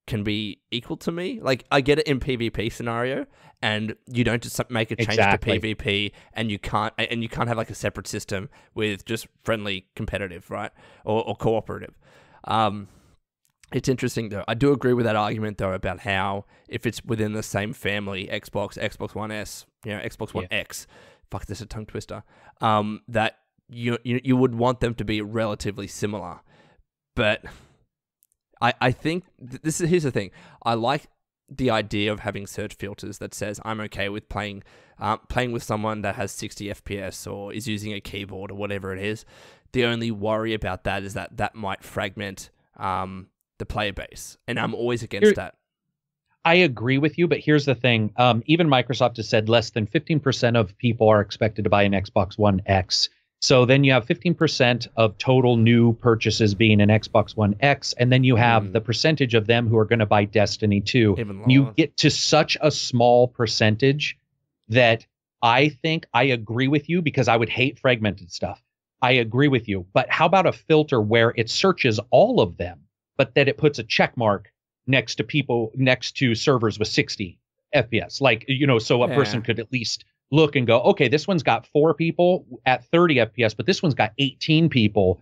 can be equal to me. Like, I get it in PvP scenario, and you don't just make a change to PvP, and you can't have like a separate system with just friendly competitive, right? Or cooperative. It's interesting though. I do agree with that argument though about how if it's within the same family, Xbox One S, you know, Xbox One X, fuck, this is a tongue twister, that you would want them to be relatively similar. But I think here's the thing. I like the idea of having search filters that says I'm okay with playing with someone that has 60 FPS or is using a keyboard or whatever it is. The only worry about that is that might fragment the player base, and I'm always against that. I agree with you, but here's the thing. Even Microsoft has said less than 15% of people are expected to buy an Xbox One X. So then you have 15% of total new purchases being an Xbox One X, and then you have the percentage of them who are going to buy Destiny 2. You get to such a small percentage that I think I agree with you, because I would hate fragmented stuff. I agree with you. But how about a filter where it searches all of them, but that it puts a check mark next to servers with 60 FPS, like, you know, so a person could at least look and go, okay, this one's got 4 people at 30 FPS, but this one's got 18 people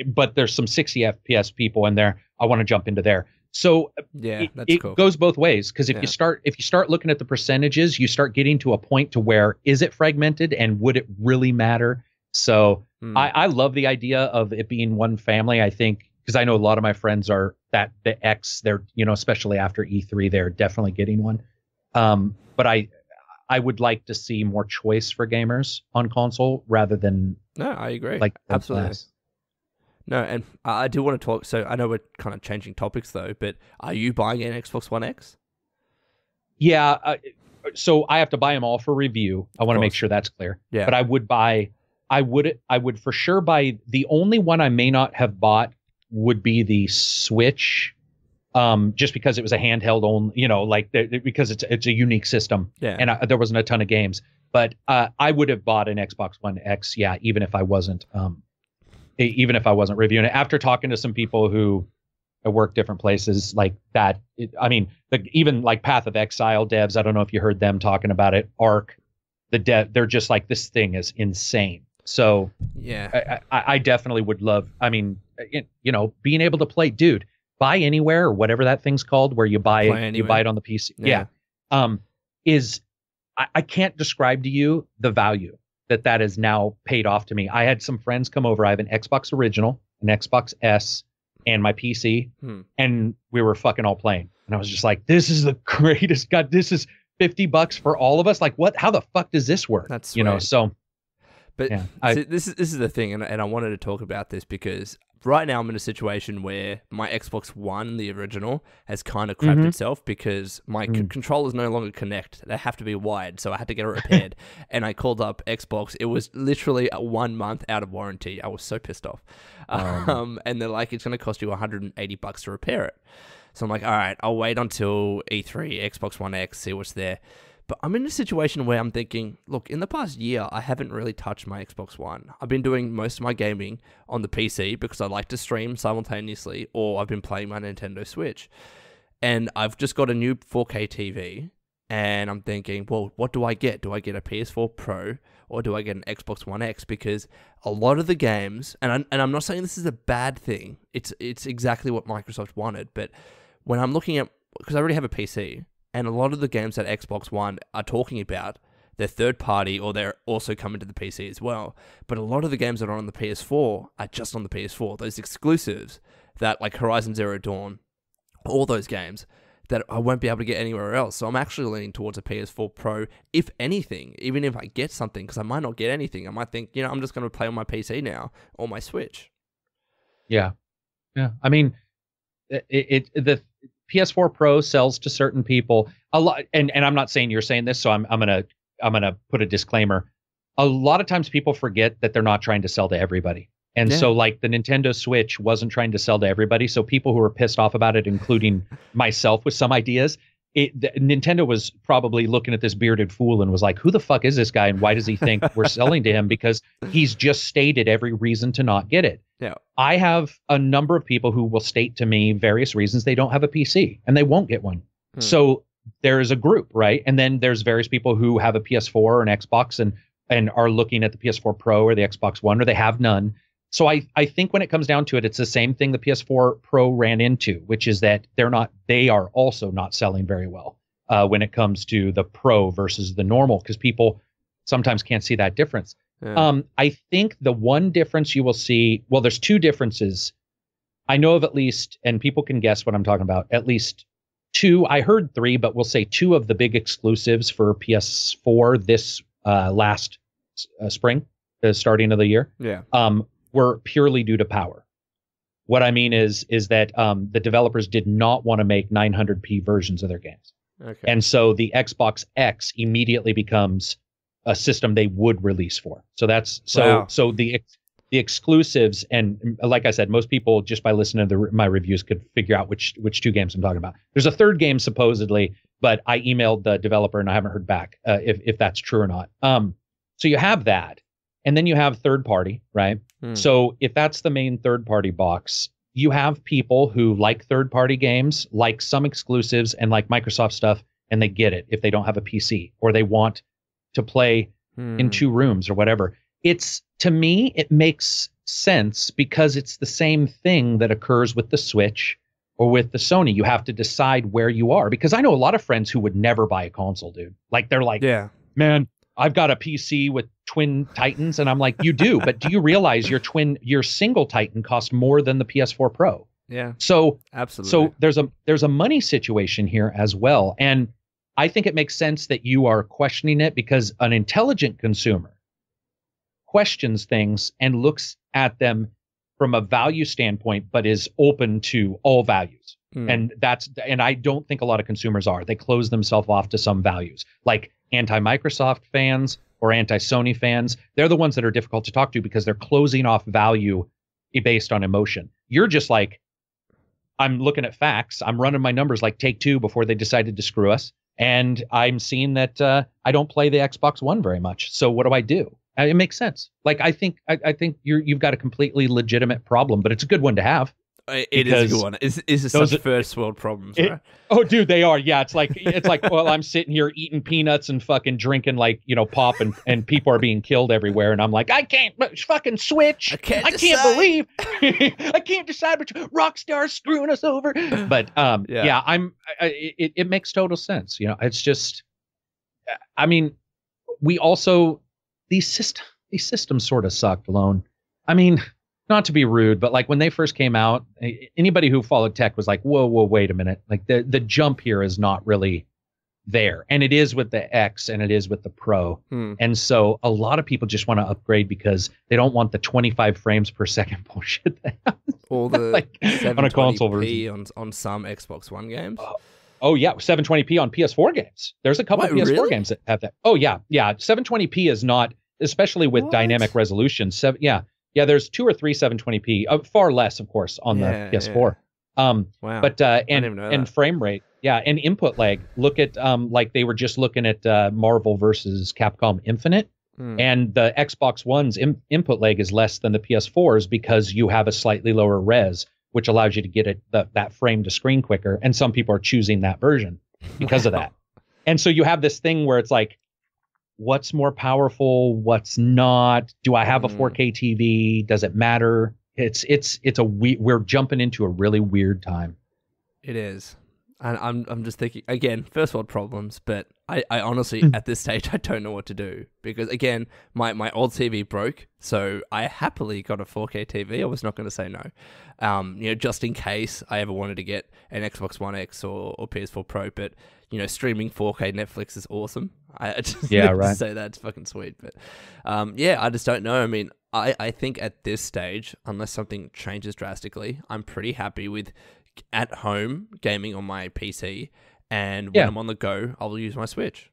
but there's some 60 FPS people in there. I want to jump into there. So it cool. goes both ways, because if you start looking at the percentages, you start getting to a point to where is it fragmented and would it really matter? So I love the idea of it being one family. I think, because I know a lot of my friends are that the X, they're, you know, especially after E3, they're definitely getting one. But I would like to see more choice for gamers on console rather than... No, I agree. Like, absolutely. Class. No, and I do want to talk, so I know we're kind of changing topics though, but are you buying an Xbox One X? Yeah, so I have to buy them all for review. I want to make sure that's clear. Yeah. But I would for sure buy, the only one I may not have bought would be the Switch, just because it was a handheld only, you know, like because it's a unique system, and there wasn't a ton of games. But I would have bought an Xbox One X, even if I wasn't reviewing it. After talking to some people who work different places like that, even like Path of Exile devs, I don't know if you heard them talking about it. Arc, they're just like, this thing is insane. So I definitely would love. I mean, you know, being able to play, dude, buy anywhere or whatever that thing's called, where you buy it on the PC. I can't describe to you the value that is now paid off to me. I had some friends come over. I have an Xbox original, an Xbox S, and my PC, and we were fucking all playing. And I was just like, this is the greatest. God, this is $50 for all of us. Like, what? How the fuck does this work? That's sweet. You know. So, but this is the thing, and I wanted to talk about this because right now I'm in a situation where my Xbox One, the original, has kind of crapped itself because my controllers no longer connect. They have to be wired, so I had to get it repaired. And I called up Xbox. It was literally 1 month out of warranty. I was so pissed off. And they're like, it's going to cost you $180 to repair it. So I'm like, all right, I'll wait until E3, Xbox One X, see what's there. But I'm in a situation where I'm thinking, look, in the past year, I haven't really touched my Xbox One. I've been doing most of my gaming on the PC because I like to stream simultaneously, or I've been playing my Nintendo Switch. and I've just got a new 4K TV, and I'm thinking, well, what do I get? Do I get a PS4 Pro, or do I get an Xbox One X? Because a lot of the games, and I'm not saying this is a bad thing, it's exactly what Microsoft wanted, but when I'm looking at, because I already have a PC, and a lot of the games that Xbox One are talking about, they're third party, or they're also coming to the PC as well. But a lot of the games that are on the PS4 are just on the PS4. Those exclusives that, like Horizon Zero Dawn, all those games that I won't be able to get anywhere else. So I'm actually leaning towards a PS4 Pro, if anything, even if I get something, because I might not get anything. I might think, I'm just going to play on my PC now, or my Switch. Yeah. I mean, the PS4 Pro sells to certain people a lot, and I'm not saying you're saying this, so I'm gonna put a disclaimer. A lot of times people forget that they're not trying to sell to everybody. And so like the Nintendo Switch wasn't trying to sell to everybody. So people who were pissed off about it, including myself with some ideas, Nintendo was probably looking at this bearded fool and was like, who the fuck is this guy? And why does he think we're selling to him? Because he's just stated every reason to not get it. Yeah. I have a number of people who will state to me various reasons they don't have a PC and they won't get one. So there is a group, right? And then there's various people who have a PS4 or an Xbox and are looking at the PS4 Pro or the Xbox One, or they have none. So I think when it comes down to it, it's the same thing the PS4 Pro ran into, which is that they are also not selling very well when it comes to the Pro versus the normal, because people sometimes can't see that difference. Yeah. I think the one difference you will see, well, there's two differences. I know of at least, and people can guess what I'm talking about, at least two. I heard three, but we'll say two of the big exclusives for PS4 this last spring, the starting of the year. Yeah. Were purely due to power. What I mean is that the developers did not want to make 900p versions of their games. Okay. And so the Xbox X immediately becomes a system they would release for. So that's so the exclusives, and like I said, most people just by listening to my reviews could figure out which two games I'm talking about. There's a third game supposedly, but I emailed the developer and I haven't heard back if that's true or not. So you have that. And then you have third party, right? So if that's the main third party box, you have people who like third party games, like some exclusives and like Microsoft stuff, and they get it if they don't have a PC or they want to play in two rooms or whatever. To me, it makes sense because it's the same thing that occurs with the Switch or with the Sony. You have to decide where you are, because I know a lot of friends who would never buy a console, dude. Like they're like, man, I've got a PC with twin Titans, and I'm like, you do, but do you realize your single Titan costs more than the PS4 Pro? Yeah. So absolutely. So there's a money situation here as well, and I think it makes sense that you are questioning it, because an intelligent consumer questions things and looks at them from a value standpoint, but is open to all values. And I don't think a lot of consumers are. They close themselves off to some values, like anti-Microsoft fans or anti-Sony fans. They're the ones that are difficult to talk to because they're closing off value based on emotion. You're just like, I'm looking at facts. I'm running my numbers like Take-Two before they decided to screw us. And I'm seeing that I don't play the Xbox One very much. So what do I do? It makes sense. Like, I think you've got a completely legitimate problem, but it's a good one to have. It is a good one. It's such first world problems, right? Oh, dude, they are. Yeah, it's like well, I'm sitting here eating peanuts and fucking drinking pop, and people are being killed everywhere, and I'm like, I can't fucking switch. I can't believe I can't decide which Rockstar's screwing us over. But it makes total sense. It's just, I mean, we also these systems sort of sucked, Lone. I mean, not to be rude, but like when they first came out, anybody who followed tech was like, whoa, wait a minute. Like the jump here is not really there. And it is with the X and it is with the Pro. And so a lot of people just want to upgrade because they don't want the 25 frames per second bullshit. Or the like 720p on a console version. on some Xbox One games. Oh yeah, 720p on PS4 games. There's a couple of PS4 games that have that. Oh yeah. 720p is not, especially with dynamic resolution. Yeah, there's 2 or 3 720p, far less, of course, on the PS4. Wow. But and frame rate, and input lag. Look at like they were just looking at Marvel versus Capcom Infinite, and the Xbox One's input lag is less than the PS4's because you have a slightly lower res. which allows you to get that frame to screen quicker. And some people are choosing that version because of that. And so you have this thing where it's like, what's more powerful? What's not? Do I have a 4K TV? Does it matter? We're jumping into a really weird time. It is. And I'm just thinking, again, first world problems, but I honestly, at this stage, I don't know what to do. Because, again, my old TV broke, so I happily got a 4K TV. I was not going to say no. Just in case I ever wanted to get an Xbox One X or PS4 Pro. But, streaming 4K Netflix is awesome. I just to say that. It's fucking sweet. But, I just don't know. I mean, I think at this stage, unless something changes drastically, I'm pretty happy with at home gaming on my PC, and when I'm on the go, I'll use my Switch.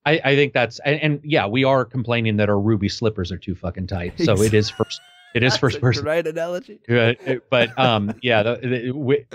I think that's and we are complaining that our Ruby slippers are too fucking tight. So it is first. It is first person. Great analogy. But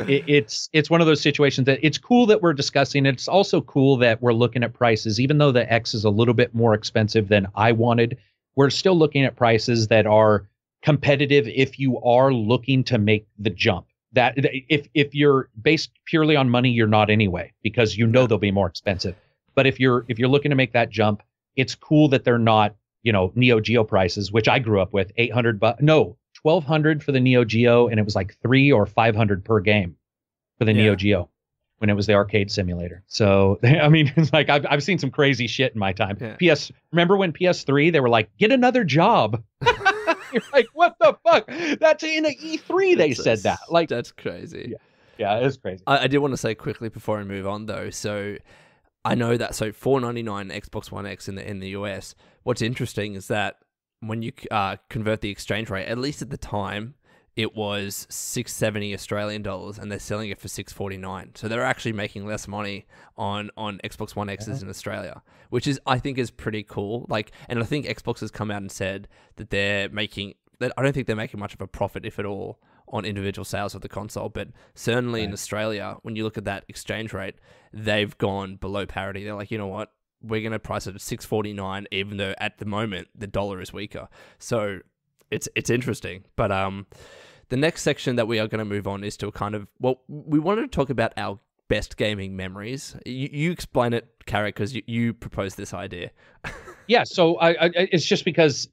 it's one of those situations that it's cool that we're discussing. It's also cool that we're looking at prices, even though the X is a little bit more expensive than I wanted. We're still looking at prices that are competitive if you are looking to make the jump. That if you're based purely on money, you're not anyway, because they'll be more expensive. But if you're looking to make that jump, it's cool that they're not, Neo Geo prices, which I grew up with, $1,200 for the Neo Geo, and it was like $300 or $500 per game for the Neo Geo when it was the arcade simulator. So I mean, it's like I've seen some crazy shit in my time. Yeah. Remember when PS3 they were like, get another job. You're like, what the fuck? That's in an E3 they said that. Like, that's crazy. Yeah, it's crazy. I did want to say quickly before I move on though. So I know that $499 Xbox One X in the US. What's interesting is that when you convert the exchange rate, at least at the time, it was $670 Australian dollars, and they're selling it for $649. So they're actually making less money on Xbox One X's in Australia, which I think is pretty cool. And I think Xbox has come out and said that I don't think they're making much of a profit, if at all, on individual sales of the console. But certainly in Australia, when you look at that exchange rate, they've gone below parity. They're like, you know what? We're going to price it at $649, even though at the moment the dollar is weaker. So it's interesting. But the next section that we are going to move on is to we wanted to talk about our best gaming memories. You explain it, Karak, because you proposed this idea. Yeah, so it's just because,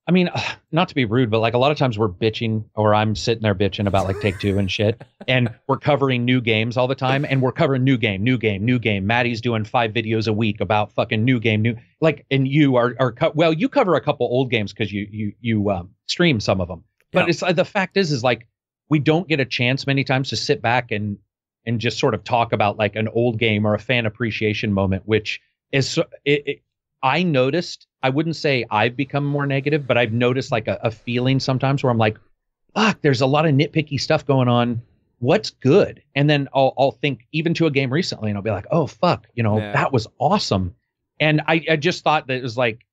I mean, not to be rude, but like a lot of times we're bitching, or I'm sitting there bitching about like Take-Two and shit, and we're covering new games all the time, and we're covering new game. Matty's doing 5 videos a week about fucking new game, and you you cover a couple old games because you stream some of them. But it's the fact is like we don't get a chance many times to sit back and just sort of talk about like an old game or a fan appreciation moment, which is I noticed. I wouldn't say I've become more negative, but I've noticed like a feeling sometimes where I'm like, fuck, there's a lot of nitpicky stuff going on. What's good? And then I'll think even to a game recently, and I'll be like, oh fuck, that was awesome. And I just thought that it was like,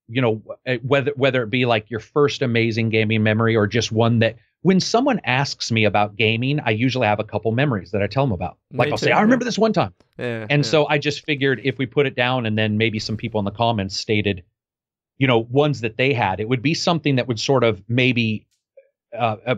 whether it be like your first amazing gaming memory or just one that when someone asks me about gaming, I usually have a couple memories that I tell them about. Like I'll say, I remember this one time. So I just figured if we put it down and then maybe some people in the comments stated, ones that they had, it would be something that would sort of maybe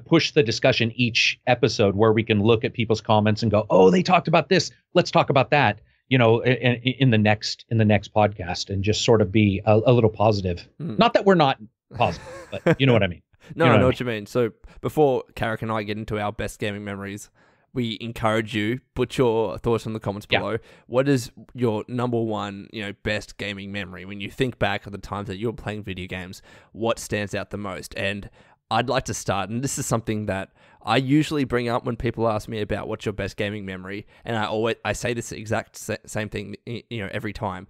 push the discussion each episode, where we can look at people's comments and go, oh, they talked about this. Let's talk about that. In the next podcast, and just sort of be a little positive. Not that we're not positive, but you know what I mean. No, I know what you mean. So before Karak and I get into our best gaming memories, we encourage you, put your thoughts in the comments below. What is your number one, best gaming memory? When you think back of the times that you were playing video games, what stands out the most? And I'd like to start, and this is something that I usually bring up when people ask me about what's your best gaming memory, and I say this exact same thing, every time.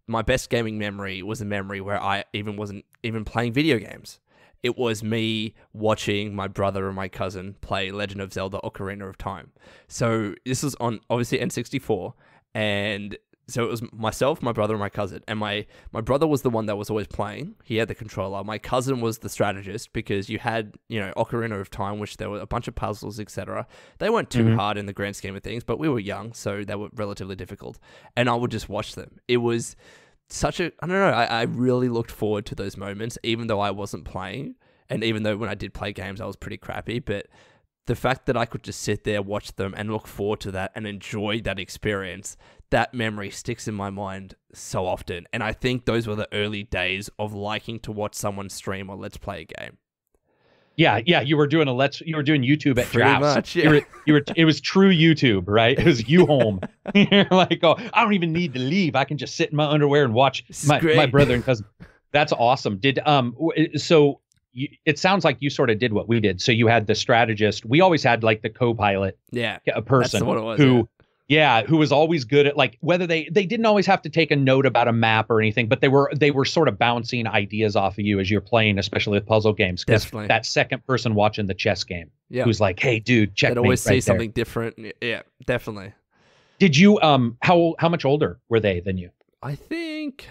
My best gaming memory was a memory where I wasn't even playing video games. It was me watching my brother and my cousin play Legend of Zelda Ocarina of Time. So this was on, obviously, N64, and so it was myself, my brother, and my cousin. And my brother was the one that was always playing. He had the controller. My cousin was the strategist, because you had, Ocarina of Time, which there were a bunch of puzzles, etc. They weren't too hard in the grand scheme of things, but we were young, so they were relatively difficult. And I would just watch them. It was such a, I don't know, I really looked forward to those moments, even though I wasn't playing. And even though when I did play games, I was pretty crappy. But the fact that I could just sit there, watch them, and look forward to that and enjoy that experience, that memory sticks in my mind so often. And I think those were the early days of liking to watch someone stream or let's play a game. Yeah, you were doing YouTube at your house. Much, yeah. It was true YouTube, right? It was you home. You're like, oh, I don't even need to leave. I can just sit in my underwear and watch my brother and cousin. That's awesome. It sounds like you sort of did what we did. So you had the strategist. We always had like the co-pilot, a person who was always good at like whether they didn't always have to take a note about a map or anything, but they were sort of bouncing ideas off of you as you're playing, especially with puzzle games. Definitely. That second person watching the chess game, who's like, "Hey, dude, check." They'd always say something different. Yeah, definitely. Did you how much older were they than you? I think,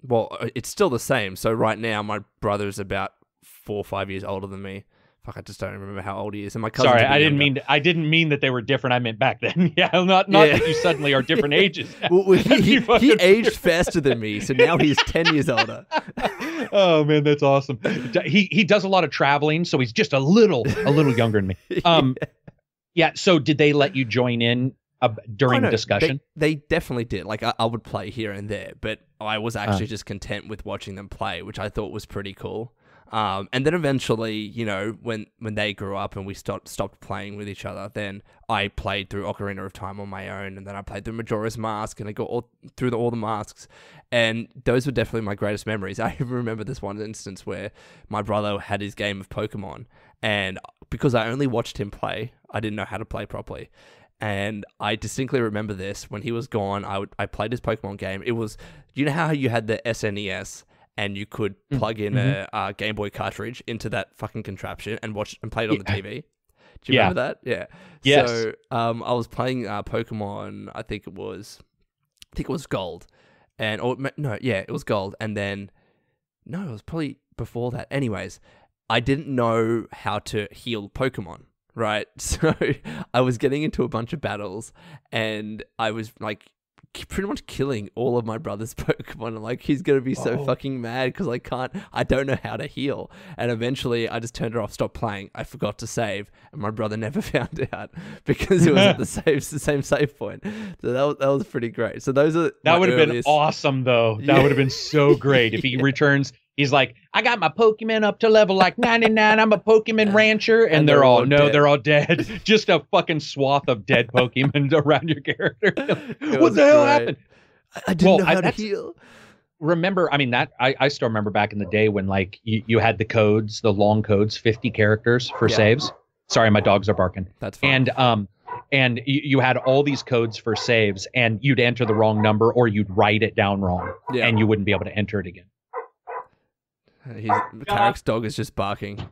well, it's still the same. So right now, my brother's about 4 or 5 years older than me. Fuck, I just don't remember how old he is. And my cousin. Sorry, I didn't mean that they were different. I meant back then. Yeah, not that you suddenly are different ages. Well, he aged faster than me, so now he's 10 years older. Oh man, that's awesome. He does a lot of traveling, so he's just a little younger than me. Yeah. So did they let you join in during discussion? They definitely did. Like I would play here and there, but I was actually just content with watching them play, which I thought was pretty cool. And then eventually, you know, when they grew up and we stopped playing with each other, then I played through Ocarina of Time on my own, and then I played through Majora's Mask, and I got through all the masks, and those were definitely my greatest memories. I even remember this one instance where my brother had his game of Pokemon, and because I only watched him play, I didn't know how to play properly. And I distinctly remember this. When he was gone, I played his Pokemon game. It was, you know how you had the SNES and you could plug in a Game Boy cartridge into that fucking contraption and watch and play it on the TV? Do you remember that? Yeah. Yes. So I was playing Pokemon. I think it was Gold, it was Gold, and then it was probably before that. Anyways, I didn't know how to heal Pokemon. Right, so I was getting into a bunch of battles, and I was like pretty much killing all of my brother's Pokemon. I'm like, he's gonna be so fucking mad because I don't know how to heal. And eventually, I just turned it off, stopped playing. I forgot to save, and my brother never found out because it was at the same save point. So that was pretty great. So those are that would have been awesome though. That would have been so great if he returns. He's like, I got my Pokemon up to level like 99. I'm a Pokemon rancher. And they're all dead. Just a fucking swath of dead Pokemon around your character. What the hell happened? I didn't know how to heal. Remember, I mean, I still remember back in the day when like you had the codes, the long codes, 50 characters for saves. Sorry, my dogs are barking. That's fine. And you had all these codes for saves, and you'd enter the wrong number or you'd write it down wrong, and you wouldn't be able to enter it again. Karak's dog is just barking.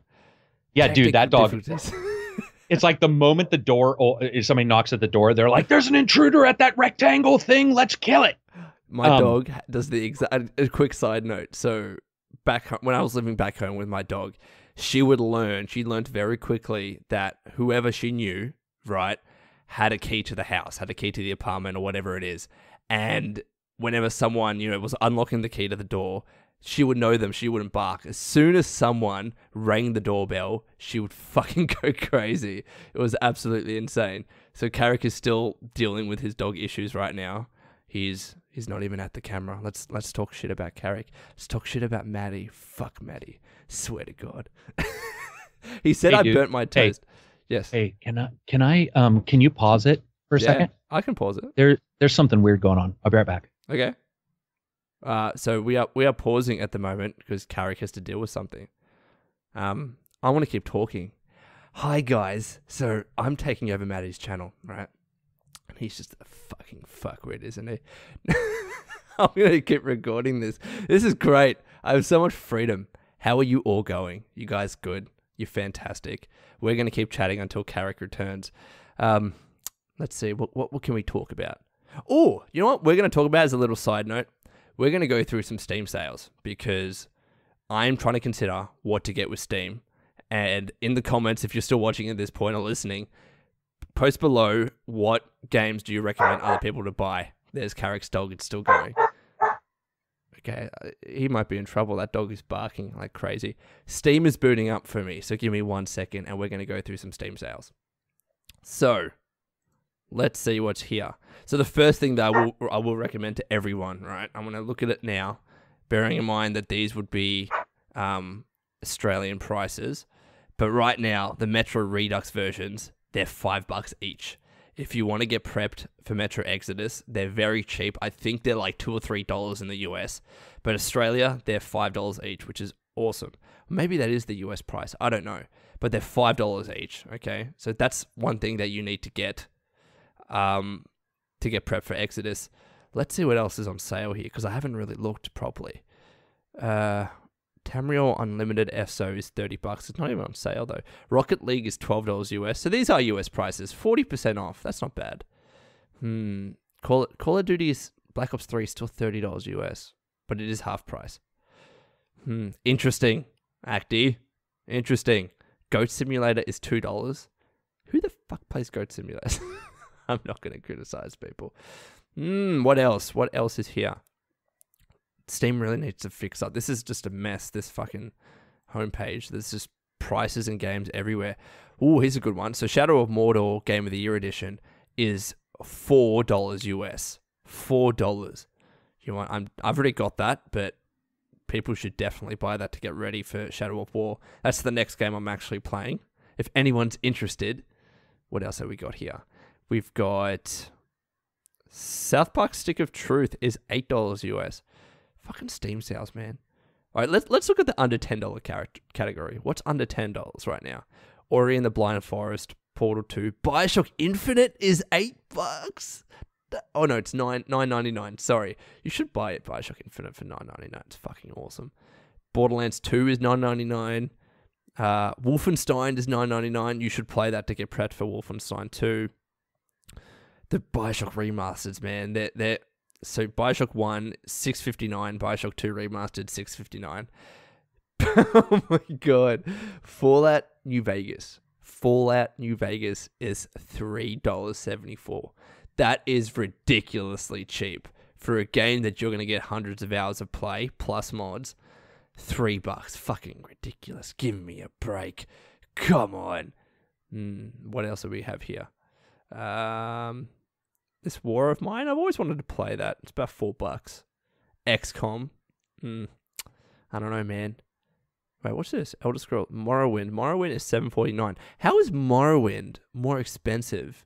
Yeah, dude, that dog. It's like the moment the door, if somebody knocks at the door, they're like, "There's an intruder at that rectangle thing. Let's kill it." My dog does the exact. A quick side note. So back when I was living back home with my dog, she learned very quickly that whoever she knew, right, had a key to the house, had a key to the apartment or whatever it is, and whenever someone was unlocking the key to the door, she would know them. She wouldn't bark. As soon as someone rang the doorbell, she would fucking go crazy. It was absolutely insane. So Karak is still dealing with his dog issues right now. He's not even at the camera. Let's talk shit about Karak. Let's talk shit about Matty. Fuck Matty. Swear to God. He said I burnt my toast. Yes. Hey, can you pause it for a second? I can pause it. There's something weird going on. I'll be right back. Okay. So we are pausing at the moment because Karak has to deal with something. I want to keep talking. Hi guys. So I'm taking over Matty's channel, right? And he's just a fucking fuckwit, isn't he? I'm gonna keep recording this. This is great. I have so much freedom. How are you all going? You guys good? You're fantastic. We're gonna keep chatting until Karak returns. Let's see. What can we talk about? Oh, you know what we're gonna talk about as a little side note. We're going to go through some Steam sales because I'm trying to consider what to get with Steam. And in the comments, if you're still watching at this point or listening, post below what games do you recommend other people to buy. There's Karak's dog. It's still going. Okay, he might be in trouble. That dog is barking like crazy. Steam is booting up for me, so give me 1 second and we're going to go through some Steam sales. So, let's see what's here. So the first thing that I will recommend to everyone, right? I'm going to look at it now, bearing in mind that these would be Australian prices. But right now, the Metro Redux versions, they're $5 each. If you want to get prepped for Metro Exodus, they're very cheap. I think they're like $2 or $3 in the US. But Australia, they're $5 each, which is awesome. Maybe that is the US price. I don't know. But they're $5 each, okay? So that's one thing that you need to get prepped for Exodus. Let's see what else is on sale here, because I haven't really looked properly. Tamriel Unlimited FSO is $30. It's not even on sale, though. Rocket League is $12 US. So these are US prices. 40% off. That's not bad. Call of Duty's Black Ops 3 is still $30 US, but it is half price. Interesting. Acty. Interesting. Goat Simulator is $2. Who the fuck plays Goat Simulator? I'm not going to criticize people. What else? What else is here? Steam really needs to fix up. This is just a mess, this fucking homepage. There's just prices and games everywhere. Ooh, here's a good one. So Shadow of Mordor Game of the Year Edition is $4 US. $4. You want? I've already got that, but people should definitely buy that to get ready for Shadow of War. That's the next game I'm actually playing. If anyone's interested, what else have we got here? We've got South Park Stick of Truth is $8 US. Fucking Steam sales, man. All right, let's look at the under $10 category. What's under $10 right now? Ori and the Blind Forest, Portal 2, BioShock Infinite is $8. Oh no, it's $9.99. Sorry, you should buy it. BioShock Infinite for $9.99. It's fucking awesome. Borderlands 2 is $9.99. Wolfenstein is $9.99. You should play that to get prepped for Wolfenstein 2. The BioShock remasters, man, they're so BioShock 1, $6.59, BioShock 2 remastered, $6.59. Oh my god. Fallout New Vegas is $3.74. That is ridiculously cheap for a game that you're going to get hundreds of hours of play plus mods. $3, fucking ridiculous. Give me a break. Come on. What else do we have here? This War of Mine, I've always wanted to play that. It's about $4. XCOM. I don't know, man. Wait, what's this? Elder Scrolls. Morrowind. Morrowind is $7.49. How is Morrowind more expensive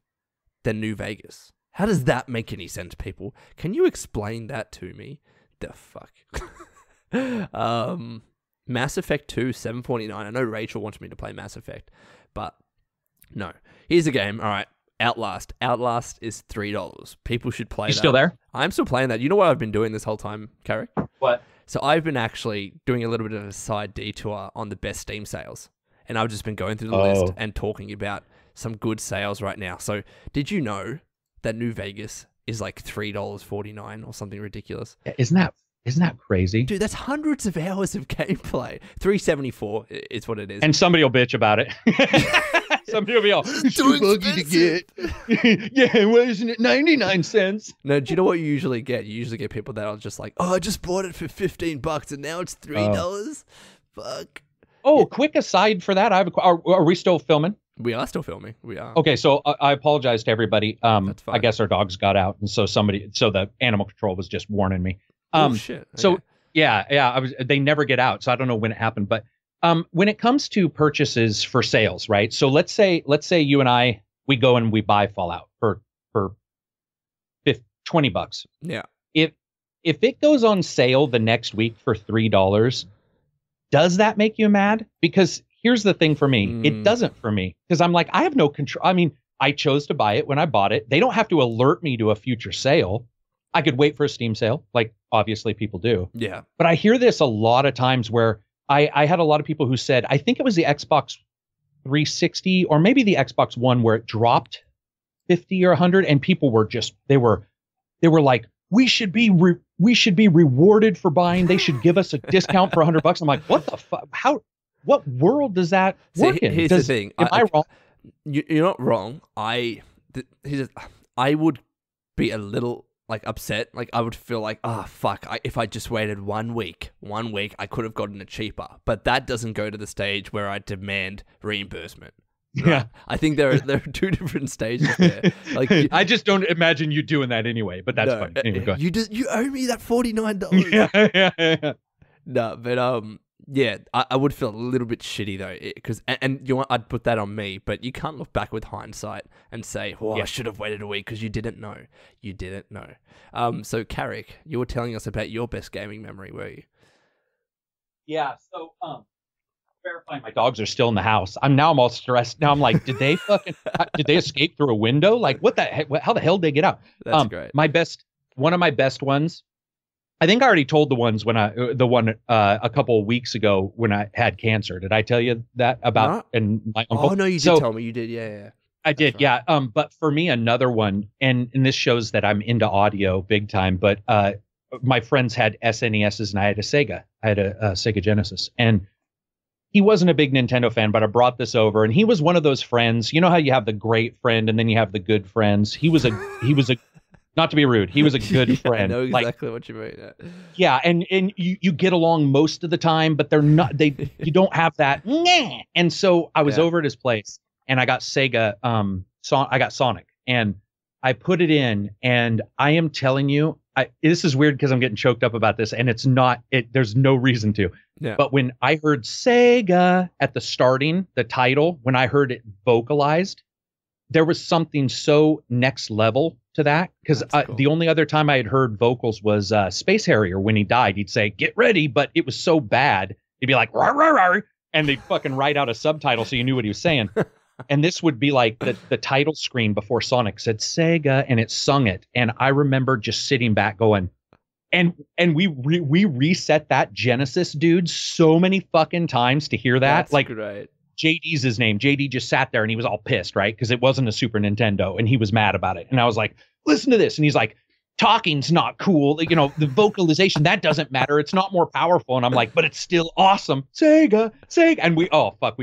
than New Vegas? How does that make any sense, people? Can you explain that to me? The fuck? Mass Effect 2, $7.49. I know Rachel wants me to play Mass Effect, but no. Here's a game. All right. Outlast. Outlast is $3. People should play that. You still there? I'm still playing that. You know what I've been doing this whole time, Karak? What? So I've been actually doing a little bit of a side detour on the best Steam sales. And I've just been going through the list and talking about some good sales right now. So did you know that New Vegas is like $3.49 or something ridiculous? Isn't that crazy? Dude, that's hundreds of hours of gameplay. $3.74 is what it is. And somebody will bitch about it. Somebody will be all, it's too buggy to get. Yeah, well, isn't it 99 cents? No, do you know what you usually get? You usually get people that are just like, oh, I just bought it for $15 and now it's $3. Fuck. Oh, quick aside for that. Are we still filming? We are still filming. We are. Okay, so I apologize to everybody. That's fine. I guess our dogs got out, and so the animal control was just warning me. Oh shit. Okay. So yeah, they never get out, so I don't know when it happened, but when it comes to purchases for sales, right? So let's say you and I, we go and we buy Fallout for $20. Yeah. If it goes on sale the next week for $3, does that make you mad? Because here's the thing for me, it doesn't for me, because I'm like, I have no control. I mean, I chose to buy it when I bought it. They don't have to alert me to a future sale. I could wait for a Steam sale, like obviously people do. Yeah. But I hear this a lot of times where I had a lot of people who said, I think it was the Xbox 360 or maybe the Xbox One where it dropped 50 or 100, and people were just they were like, we should be rewarded for buying. They should give us a discount for $100. I'm like, what the fuck? What world does that work in? Here's the thing. Am I wrong? You're not wrong. I would be a little like upset. Like I would feel like, oh fuck, if I just waited 1 week, I could have gotten it cheaper. But that doesn't go to the stage where I demand reimbursement. Right? Yeah, I think there are two different stages there. Like I just don't imagine you doing that anyway. But that's funny. Anyway, go ahead. You owe me that $49. Yeah. No, but yeah, I would feel a little bit shitty though, because and you know, I'd put that on me, but you can't look back with hindsight and say, "Well, I should have waited a week," because you didn't know. You didn't know. So Karak, you were telling us about your best gaming memory, were you? Yeah. So verifying my dogs are still in the house. I'm all stressed. Now I'm like, did they escape through a window? Like, what the heck? How the hell did they get out? That's great. One of my best ones. I think I already told the one a couple of weeks ago when I had cancer. Did I tell you that about and my uncle? Oh no, you did tell me. You did, yeah. I did, right. Yeah. But for me, another one, and this shows that I'm into audio big time. But my friends had SNESs and I had a Sega. I had a Sega Genesis, and he wasn't a big Nintendo fan. But I brought this over, and he was one of those friends. You know how you have the great friend, and then you have the good friends. He was a not to be rude, he was a good friend. I know exactly what you mean. Yeah, and you get along most of the time, but you don't have that. And so I was over at his place, and I got Sega. I got Sonic, and I put it in, and I am telling you, this is weird because I'm getting choked up about this, and it's not. There's no reason to. Yeah. But when I heard Sega at the title, when I heard it vocalized, there was something so next level to that, because cool. The only other time I had heard vocals was Space Harrier. When he died, he'd say, "Get ready," but it was so bad. He'd be like, "Rawr, rawr, rawr," and they'd fucking write out a subtitle so you knew what he was saying. And this would be like the title screen before Sonic said Sega, and it sung it. And I remember just sitting back going, and we reset that Genesis, dude, so many fucking times to hear that. That's like, right. JD's his name. JD just sat there and he was all pissed, right? Because it wasn't a Super Nintendo and he was mad about it. And I was like, listen to this. And he's like, talking's not cool. You know, the vocalization, that doesn't matter. It's not more powerful. And I'm like, but it's still awesome. Sega. And we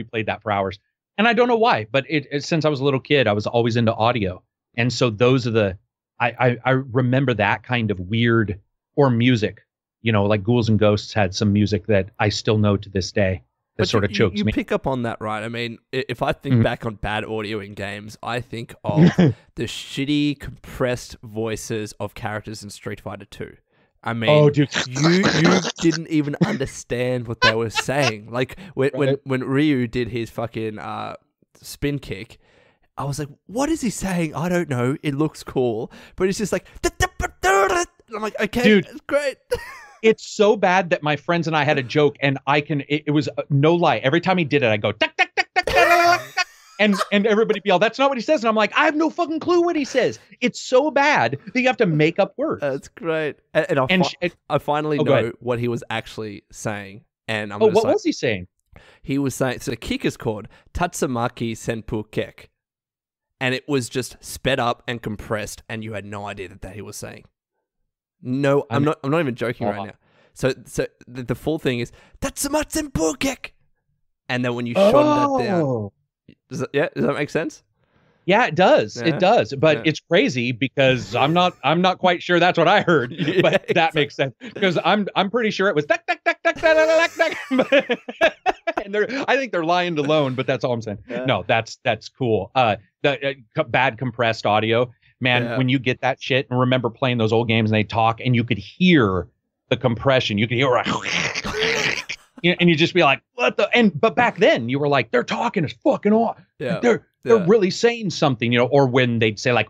played that for hours. And I don't know why, but since I was a little kid, I was always into audio. And so those are I remember that kind of weird, or music, you know, like Ghouls and Ghosts had some music that I still know to this day. That sort of chokes me. You pick up on that, right? I mean, if I think back on bad audio in games, I think of the shitty, compressed voices of characters in Street Fighter 2. I mean, you didn't even understand what they were saying. Like, when Ryu did his fucking spin kick, I was like, what is he saying? I don't know. It looks cool. But it's just like... I'm like, okay, dude, it's great. It's so bad that my friends and I had a joke, and it was no lie. Every time he did it, I go, tuck, tuck, tuck, tuck, tuck, tuck, tuck, and everybody be all, that's not what he says. And I'm like, I have no fucking clue what he says. It's so bad that you have to make up words. That's great. And I finally know what he was actually saying. And what was he saying? He was saying, so the kick is called Tatsumaki Senpu Kick. And it was just sped up and compressed, and you had no idea that he was saying. No, I'm not even joking right now. So the full thing is Tatsumaki Senpu Kick. And then when you shot that down, does that make sense? Yeah, it does. Yeah. It does. But it's crazy because I'm not quite sure that's what I heard. But that makes sense because I'm pretty sure it was tuck, tuck, tuck, tuck, tuck, tuck, tuck. And I think they're lying to Lone, but that's all I'm saying. Yeah. No, that's cool. Bad compressed audio. Man, when you get that shit, and remember playing those old games and they talk and you could hear the compression, you could hear and you just be like, what the? But back then you were like, they're talking, it's fucking awesome. Yeah. They're really saying something, you know, or when they'd say like,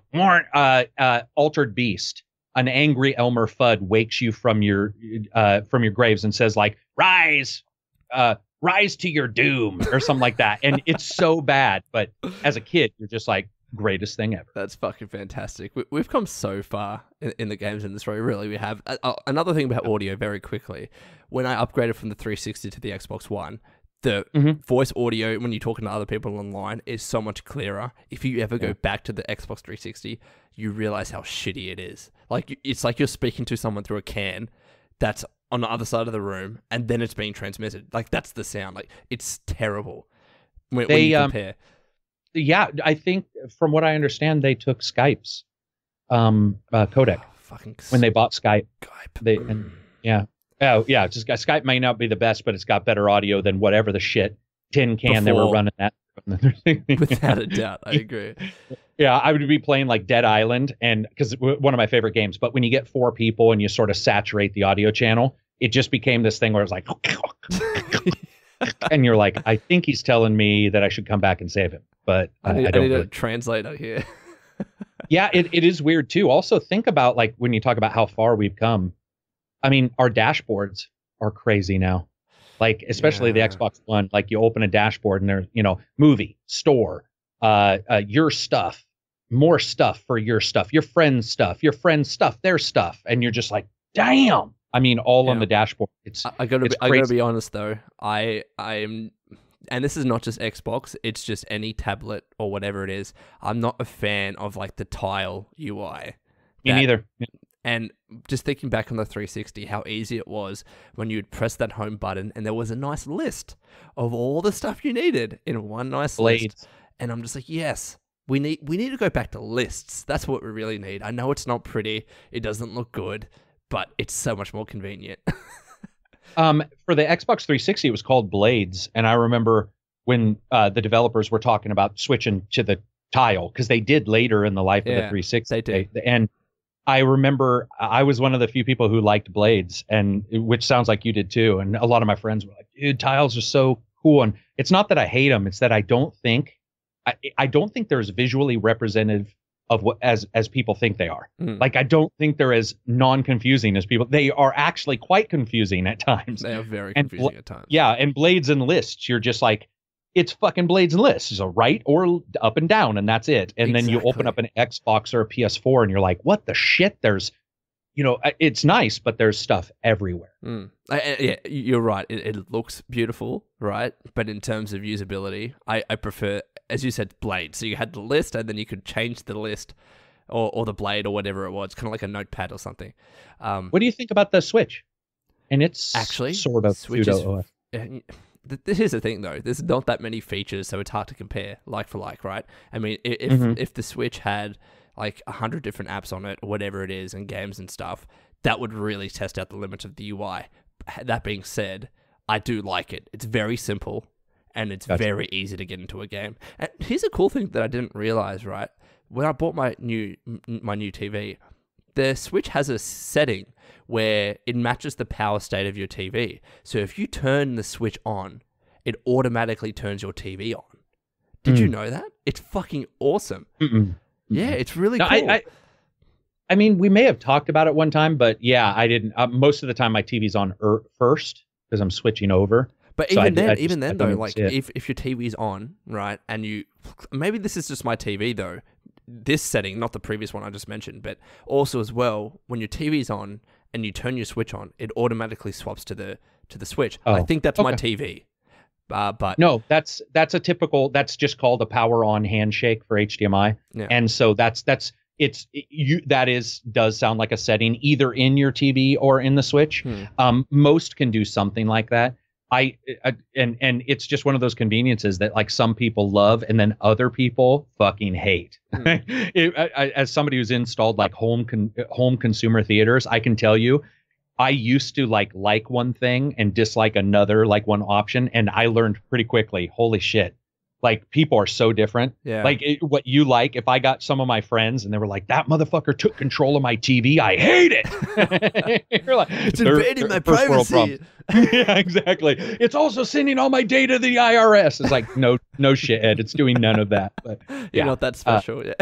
Altered Beast, an angry Elmer Fudd wakes you from your graves and says like, rise to your doom or something like that. And it's so bad. But as a kid, you're just like, greatest thing ever. That's fucking fantastic. We've come so far in the games industry. Really, we have. Another thing about audio, very quickly, when I upgraded from the 360 to the Xbox One, the voice audio when you're talking to other people online is so much clearer. If you ever go back to the Xbox 360, you realize how shitty it is. Like, it's like you're speaking to someone through a can that's on the other side of the room, and then it's being transmitted. Like, that's the sound. Like, it's terrible when you compare. Yeah, I think from what I understand, they took Skype's codec. fucking when they bought Skype. Skype. Just Skype may not be the best, but it's got better audio than whatever the shit tin can they were running that. Without a doubt, I agree. Yeah, I would be playing like Dead Island, and because one of my favorite games. But when you get 4 people and you sort of saturate the audio channel, it just became this thing where it's like, and you're like, I think he's telling me that I should come back and save him, but I need really. a translator here. Yeah, it is weird too. Also, think about like when you talk about how far we've come. I mean, our dashboards are crazy now. Like, especially the Xbox One, like you open a dashboard and there's, movie, store, your stuff, more stuff for your stuff, your friend's stuff, their stuff. And you're just like, damn. I mean, all on the dashboard. I gotta be honest though. I'm, and this is not just Xbox, it's just any tablet or whatever it is. I'm not a fan of like the tile UI. Me neither. And just thinking back on the 360, how easy it was when you'd press that home button and there was a nice list of all the stuff you needed in one nice list. And I'm just like, yes, we need to go back to lists. That's what we really need. I know it's not pretty, it doesn't look good, but it's so much more convenient. For the Xbox 360, it was called Blades, and I remember when the developers were talking about switching to the tile, because they did later in the life of the 360. They did. And I remember I was one of the few people who liked Blades, and which sounds like you did too. And a lot of my friends were like, dude, tiles are so cool. And it's not that I hate them. It's that I don't think there's visually representative of what as people think they are. Like, I don't think they're as non-confusing as people. They are actually quite confusing at times. They are very confusing at times. Yeah. And Blades and lists, you're just like, it's fucking Blades and lists. So right or up and down, and that's it. And then you open up an Xbox or a PS4 and you're like, what the shit? There's, it's nice, but there's stuff everywhere. Yeah, you're right. It looks beautiful, right? But in terms of usability, I prefer, as you said, Blade. So you had the list and then you could change the list or the blade or whatever it was, kind of like a notepad or something. What do you think about the Switch? And it's actually sort of pseudo OS. Here's the thing, though. There's not that many features, so it's hard to compare like for like, right? I mean, if the Switch had like 100 different apps on it or whatever it is and games and stuff, that would really test out the limits of the UI. That being said, I do like it. It's very simple and it's very easy to get into a game. And here's a cool thing that I didn't realize, right? When I bought my new TV, the Switch has a setting where it matches the power state of your TV. So if you turn the Switch on, it automatically turns your TV on. Did you know that? It's fucking awesome. Yeah, it's really cool. I mean, we may have talked about it one time, but yeah, I didn't. Most of the time, my TV's on first because I'm switching over. But so even then, though, like if your TV's on, right, and maybe this is just my TV though, this setting, not the previous one I just mentioned, but also as well, when your TV's on and you turn your Switch on, it automatically swaps to the Switch. I think that's my TV. But no, that's just called a power on handshake for HDMI. Yeah. And so does sound like a setting either in your TV or in the Switch. Most can do something like that. And it's just one of those conveniences that like some people love and then other people fucking hate. As somebody who's installed like home consumer theaters, I can tell you, I used to like one thing and dislike another, like one option. And I learned pretty quickly, holy shit, like people are so different. Yeah. Like what you like, if I got some of my friends and they were like, that motherfucker took control of my TV, I hate it. You're like, it's invading my privacy. Yeah, exactly. It's also sending all my data to the IRS. It's like, no shit, Ed. It's doing none of that. But you're not that special. Yeah.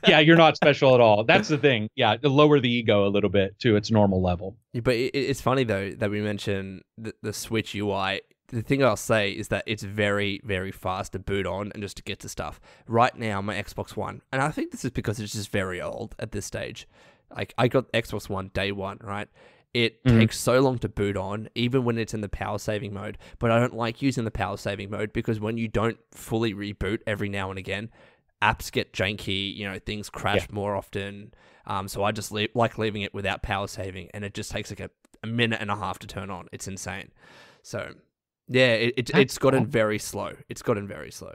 Yeah, you're not special at all. That's the thing. Yeah, to lower the ego a little bit to its normal level. Yeah, but it's funny, though, that we mentioned the Switch UI. The thing I'll say is that it's very, very fast to boot on and just to get to stuff. Right now, my Xbox One, and I think this is because it's just very old at this stage. Like, I got Xbox One day one, right? It takes so long to boot on, even when it's in the power saving mode. But I don't like using the power saving mode because when you don't fully reboot every now and again, apps get janky, things crash more often. So I just like leaving it without power saving, and it just takes like a minute and a half to turn on. It's insane. So yeah, it's gotten very slow. It's gotten very slow.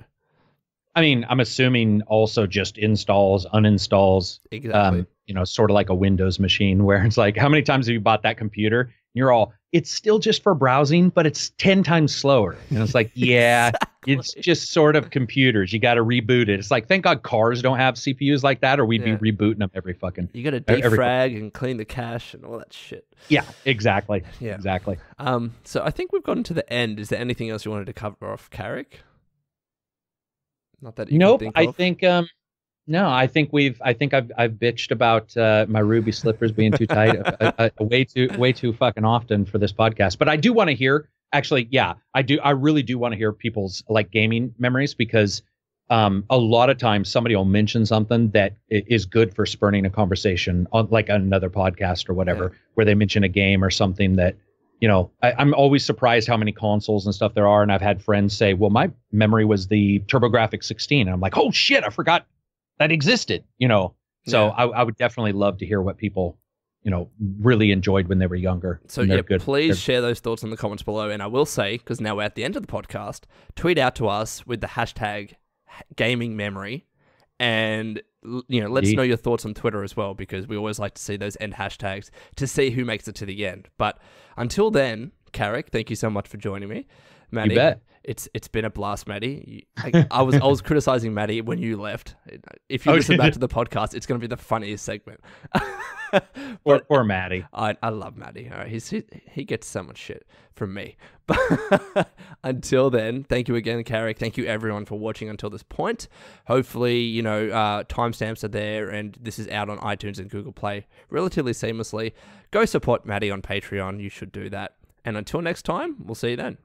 I mean, I'm assuming also just installs, uninstalls. Exactly. sort of like a Windows machine where it's like, how many times have you bought that computer? And you're all, it's still just for browsing, but it's 10 times slower. And it's like, yeah, exactly. It's just sort of computers. You got to reboot it. It's like, thank God cars don't have CPUs like that, or we'd be rebooting them every fucking. You got to defrag and clean the cache and all that shit. Yeah, exactly. Yeah, exactly. So I think we've gotten to the end. Is there anything else you wanted to cover off, Karak? Not that you nope. Can think I of? think no. I think I've bitched about my ruby slippers being too tight way too fucking often for this podcast. But I do want to hear. Actually, yeah, I do. I really do want to hear people's like gaming memories, because a lot of times somebody will mention something that is good for spurning a conversation on like another podcast or whatever, where they mention a game or something that, I'm always surprised how many consoles and stuff there are. And I've had friends say, well, my memory was the TurboGrafx 16. And I'm like, oh shit, I forgot that existed, So I would definitely love to hear what people, really enjoyed when they were younger. So please share those thoughts in the comments below. And I will say, because now we're at the end of the podcast, tweet out to us with the hashtag gaming memory, and let's know your thoughts on Twitter as well, because we always like to see those end hashtags to see who makes it to the end. But until then, Karak, thank you so much for joining me. Matty, you bet. It's been a blast, Matty. I was criticizing Matty when you left. If you listen back to the podcast, it's going to be the funniest segment. Poor Matty. I love Matty. All right, he gets so much shit from me. But until then, thank you again, Karak. Thank you everyone for watching until this point. Hopefully, timestamps are there, and this is out on iTunes and Google Play relatively seamlessly. Go support Matty on Patreon. You should do that. And until next time, we'll see you then.